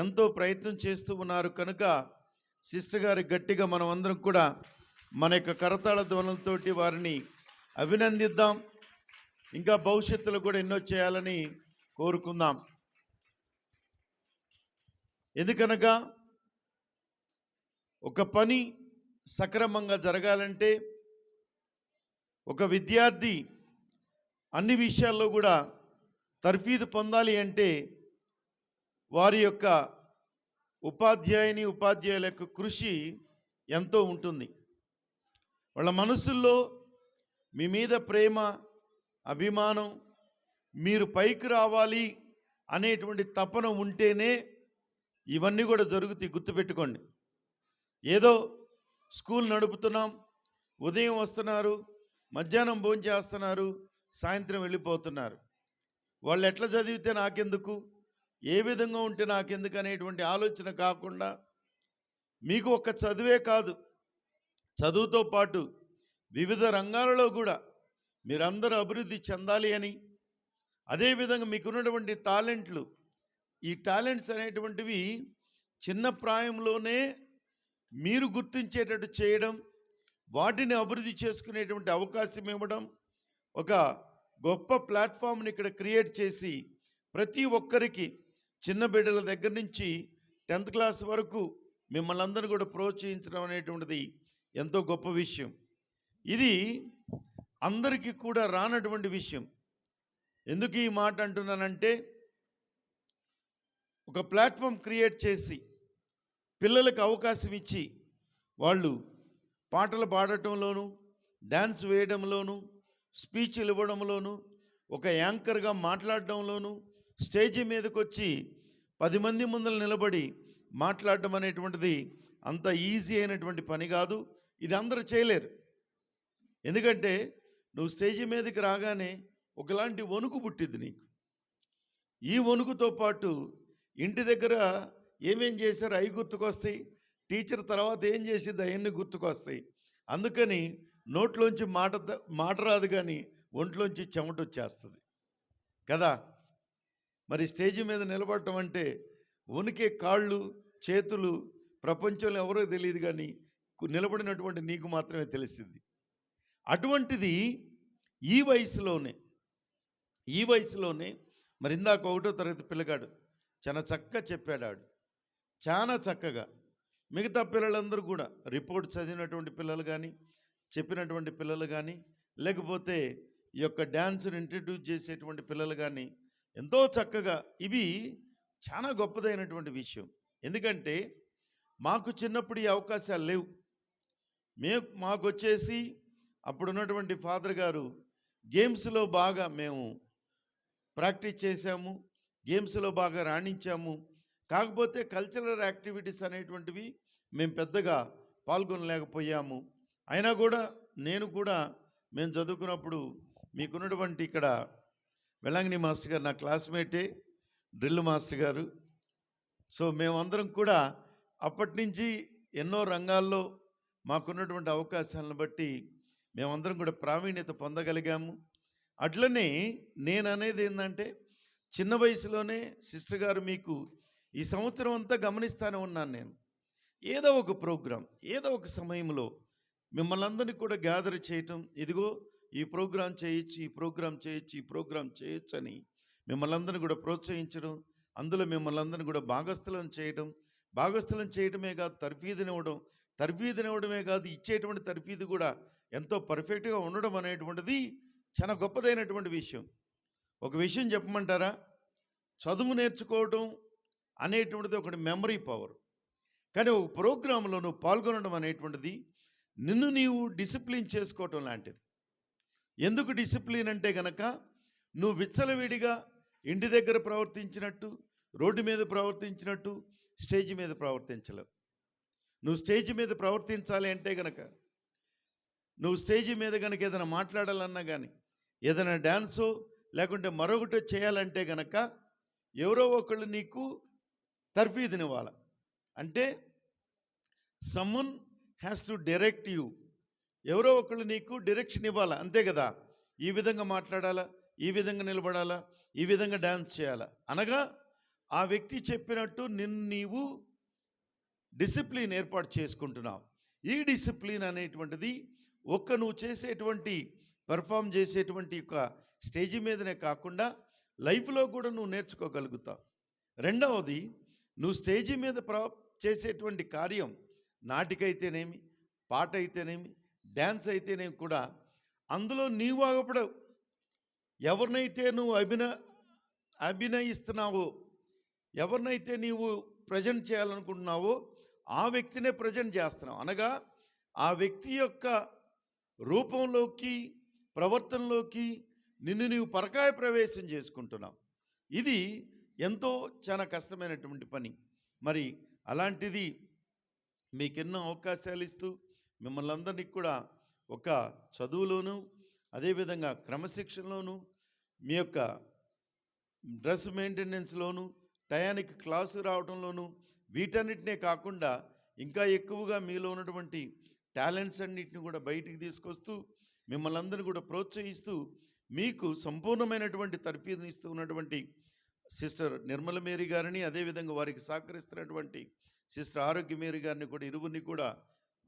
S10: ఎంతో ప్రయత్నం చేస్తూ ఉన్నారు. కనుక సిస్టర్ గారి గట్టిగా మనం అందరం కూడా మన యొక్క కరతాళ ధ్వనులతోటి వారిని అభినందిద్దాం. ఇంకా భవిష్యత్తులో కూడా ఎన్నో చేయాలని కోరుకుందాం. ఎందుకనగా ఒక పని సక్రమంగా జరగాలంటే, ఒక విద్యార్థి అన్ని విషయాల్లో కూడా తర్ఫీదు పొందాలి అంటే వారి యొక్క ఉపాధ్యాయుల యొక్క కృషి ఎంతో ఉంటుంది. వాళ్ళ మనసుల్లో మీ మీద ప్రేమ, అభిమానం, మీరు పైకి రావాలి అనేటువంటి తపన ఉంటేనే ఇవన్నీ కూడా జరుగుతాయి. గుర్తుపెట్టుకోండి. ఏదో స్కూల్ నడుపుతున్నాం, ఉదయం వస్తున్నారు, మధ్యాహ్నం భోజనం చేస్తున్నారు, సాయంత్రం వెళ్ళిపోతున్నారు. వాళ్ళు ఎట్లా చదివితే నాకెందుకు, ఏ విధంగా ఉంటే నాకెందుకు అనేటువంటి ఆలోచన కాకుండా, మీకు ఒక్క చదువే కాదు, చదువుతో పాటు వివిధ రంగాలలో కూడా మీరందరూ అభివృద్ధి చెందాలి అని, అదేవిధంగా మీకున్నటువంటి టాలెంట్లు, ఈ టాలెంట్స్ అనేటువంటివి చిన్న ప్రాయంలోనే మీరు గుర్తించేటట్టు చేయడం, వాటిని అభివృద్ధి చేసుకునేటువంటి అవకాశం ఇవ్వడం, ఒక గొప్ప ప్లాట్ఫామ్ని ఇక్కడ క్రియేట్ చేసి ప్రతి ఒక్కరికి చిన్న బిడ్డల దగ్గర నుంచి 10th క్లాస్ వరకు మిమ్మల్ని అందరూ కూడా ప్రోత్సహించడం అనేటువంటిది ఎంతో గొప్ప విషయం. ఇది అందరికీ కూడా రానటువంటి విషయం. ఎందుకు ఈ మాట అంటున్నానంటే, ఒక ప్లాట్ఫామ్ క్రియేట్ చేసి పిల్లలకు అవకాశం ఇచ్చి వాళ్ళు పాటలు పాడటంలోనూ, డ్యాన్స్ వేయడంలోనూ, స్పీచ్లు ఇవ్వడంలోనూ, ఒక యాంకర్గా మాట్లాడడంలోనూ, స్టేజీ మీదకి వచ్చి 10 మంది ముందర నిలబడి మాట్లాడడం అనేటువంటిది అంత ఈజీ అయినటువంటి పని కాదు. ఇది అందరూ చేయలేరు. ఎందుకంటే నువ్వు స్టేజీ మీదకి రాగానే ఒకలాంటి వణుకు పుట్టిద్ది నీకు. ఈ వణుకుతో పాటు ఇంటి దగ్గర ఏమేం చేశారు అవి గుర్తుకొస్తాయి, టీచర్ తర్వాత ఏం చేసింది అవన్నీ గుర్తుకొస్తాయి. అందుకని నోట్లోంచి మాట రాదు, కానీ ఒంట్లోంచి చెమట వచ్చేస్తుంది కదా. మరి స్టేజీ మీద నిలబడటం అంటే వణికే కాళ్ళు చేతులు ప్రపంచంలో ఎవరో తెలియదు, కానీ నిలబడినటువంటి నీకు మాత్రమే తెలిసింది. అటువంటిది ఈ వయసులోనే మరి ఇందాక 1వ తరగతి పిల్లగాడు చాలా చక్కగా చెప్పాడు. చాలా చక్కగా మిగతా పిల్లలందరూ కూడా రిపోర్ట్ చదివినటువంటి పిల్లలు కానీ, చెప్పినటువంటి పిల్లలు కానీ, లేకపోతే ఈ యొక్క డ్యాన్స్ని ఇంట్రడ్యూస్ చేసేటువంటి పిల్లలు కానీ ఎంతో చక్కగా, ఇవి చాలా గొప్పదైనటువంటి విషయం. ఎందుకంటే మాకు చిన్నప్పుడు ఈ అవకాశాలు లేవు. మాకు వచ్చేసి అప్పుడున్నటువంటి ఫాదర్ గారు గేమ్స్లో బాగా మేము ప్రాక్టీస్ చేశాము, గేమ్స్లో బాగా రాణించాము. కాకపోతే కల్చరల్ యాక్టివిటీస్ అనేటువంటివి మేము పెద్దగా పాల్గొనలేకపోయాము. అయినా కూడా మేము చదువుకున్నప్పుడు మీకున్నటువంటి ఇక్కడ వెల్లంగిని మాస్టర్ గారు నా క్లాస్మేటే, డ్రిల్ మాస్టర్ గారు. సో మేమందరం కూడా అప్పటి నుంచి ఎన్నో రంగాల్లో మాకున్నటువంటి అవకాశాలను బట్టి మేమందరం కూడా ప్రావీణ్యత పొందగలిగాము. అట్లనే నేను అనేది ఏంటంటే, చిన్న వయసులోనే సిస్టర్ గారు మీకు ఈ సంవత్సరం అంతా గమనిస్తూనే ఉన్నాను నేను. ఏదో ఒక ప్రోగ్రాం, ఏదో ఒక సమయంలో మిమ్మల్ని అందరినీ కూడా గ్యాదర్ చేయటం, ఇదిగో ఈ ప్రోగ్రాం చేయొచ్చు, ఈ ప్రోగ్రాం చేయొచ్చు, ఈ ప్రోగ్రాం చేయొచ్చు అని మిమ్మల్ని అందరినీ కూడా ప్రోత్సహించడం, అందులో మిమ్మల్ని అందరినీ కూడా భాగస్థులను చేయడమే కాదు, తర్ఫీదునివ్వడమే కాదు, ఇచ్చేటువంటి తర్ఫీదు కూడా ఎంతో పర్ఫెక్ట్గా ఉండడం అనేటువంటిది చాలా గొప్పదైనటువంటి విషయం. ఒక విషయం చెప్పమంటారా? చదువు నేర్చుకోవడం అనేటువంటిది ఒకటి మెమరీ పవర్. కానీ ఒక ప్రోగ్రాంలో నువ్వు పాల్గొనడం అనేటువంటిది నిన్ను నీవు డిసిప్లిన్ చేసుకోవటం లాంటిది. ఎందుకు డిసిప్లిన్ అంటే గనక, నువ్వు విచ్చలవిడిగా ఇంటి దగ్గర ప్రవర్తించినట్టు, రోడ్డు మీద ప్రవర్తించినట్టు స్టేజ్ మీద ప్రవర్తించలేవు. నువ్వు స్టేజ్ మీద ప్రవర్తించాలి అంటే గనక, నువ్వు స్టేజ్ మీద కనుక ఏదైనా మాట్లాడాలన్నా కానీ, ఏదైనా డ్యాన్సో లేకుంటే మరొకటో చేయాలంటే గనక ఎవరో ఒకళ్ళు నీకు తర్ఫీదునివ్వాలి. అంటే someone has to direct you. ఎవరో ఒకళ్ళు నీకు డైరెక్షన్ ఇవ్వాలా, అంతే కదా. ఈ విధంగా మాట్లాడాలా, ఈ విధంగా నిలబడాలా, ఈ విధంగా డ్యాన్స్ చేయాలా అనగా ఆ వ్యక్తి చెప్పినట్టు నీవు డిసిప్లిన్ ఏర్పాటు చేసుకుంటున్నావు. ఈ డిసిప్లిన్ అనేటువంటిది నువ్వు చేసేటువంటి పెర్ఫామ్ చేసేటువంటి ఒక స్టేజీ మీదనే కాకుండా లైఫ్లో కూడా నువ్వు నేర్చుకోగలుగుతావు. రెండవది, నువ్వు స్టేజీ మీద చేసేటువంటి కార్యం, నాటికైతేనేమి, పాట అయితేనేమి, డ్యాన్స్ అయితేనేమి కూడా అందులో నీవు ఆగపడవు. ఎవరినైతే నువ్వు అభినయిస్తున్నావో, ఎవరినైతే నీవు ప్రజెంట్ చేయాలనుకుంటున్నావో ఆ వ్యక్తినే ప్రజెంట్ చేస్తున్నావు. అనగా ఆ వ్యక్తి యొక్క రూపంలోకి, ప్రవర్తనలోకి నిన్ను నీవు పరకాయ ప్రవేశం చేసుకుంటున్నావు. ఇది ఎంతో చాలా కష్టమైనటువంటి పని. మరి అలాంటిది మీకెన్నో అవకాశాలు ఇస్తూ మిమ్మల్ని అందరినీ కూడా ఒక చదువులోను, అదేవిధంగా క్రమశిక్షణలోను, మీ యొక్క డ్రెస్ మెయింటెనెన్స్లోను, టయానికి క్లాసు రావడంలోను, వీటన్నిటినే కాకుండా ఇంకా ఎక్కువగా మీలో ఉన్నటువంటి టాలెంట్స్ అన్నిటిని కూడా బయటికి తీసుకొస్తూ మిమ్మల్ని అందరినీ కూడా ప్రోత్సహిస్తూ మీకు సంపూర్ణమైనటువంటి తర్ఫీదుని ఇస్తూ ఉన్నటువంటి సిస్టర్ నిర్మల మేరీ గారిని, అదేవిధంగా వారికి సహకరిస్తున్నటువంటి సిస్టర్ ఆరోగ్య మేరీ గారిని కూడా, ఇరువురిని కూడా,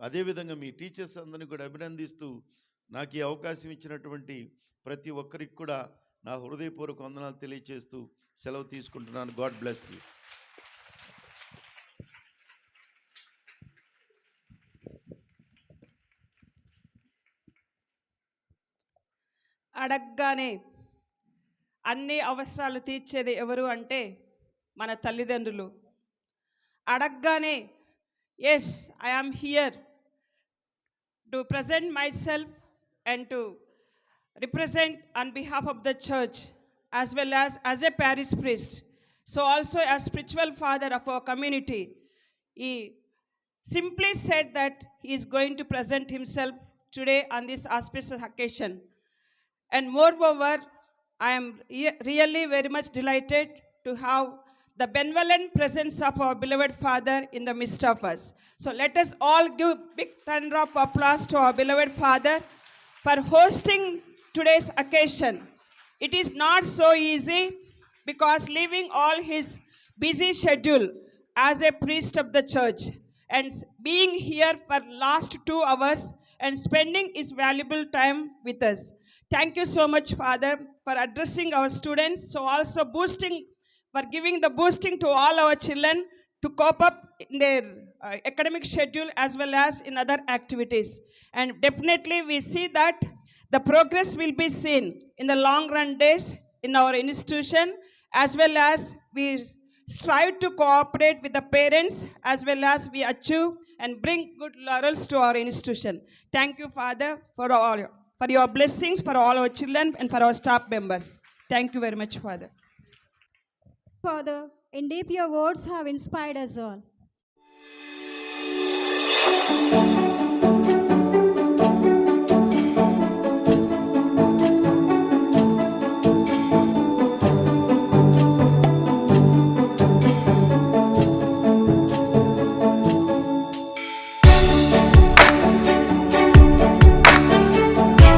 S10: అదేవిధంగా మీ టీచర్స్ అందరినీ కూడా అభినందిస్తూ నాకు ఈ అవకాశం ఇచ్చినటువంటి ప్రతి ఒక్కరికి కూడా నా హృదయపూర్వక వందనాలు తెలియజేస్తూ సెలవు తీసుకుంటున్నాను. God bless you.
S5: అడగగానే అన్ని అవసరాలు తీర్చేది ఎవరు అంటే మన తల్లిదండ్రులు. అడగగానే yes I am here to present my self and to represent on behalf of the church as well as a parish priest, so also as spiritual father of our community. He simply said that he is going to present himself today on this auspicious occasion, and moreover I am really very much delighted to have the benevolent presence of our beloved father in the midst of us. So let us all give big thunder of applause to our beloved father for hosting today's occasion. It is not so easy, because leaving all his busy schedule as a priest of the church and being here for last 2 hours and spending his valuable time with us. Thank you so much, Father, for addressing our students, so also for giving the boosting to all our children to cope up in their academic schedule as well as in other activities. And definitely we see that the progress will be seen in the long run days in our institution, as well as we strive to cooperate with the parents as well as we achieve and bring good laurels to our institution. Thank you, Father, for your blessings for all our children and for our staff members. Thank you very much, Father.
S4: Father, indeed your words have inspired us all.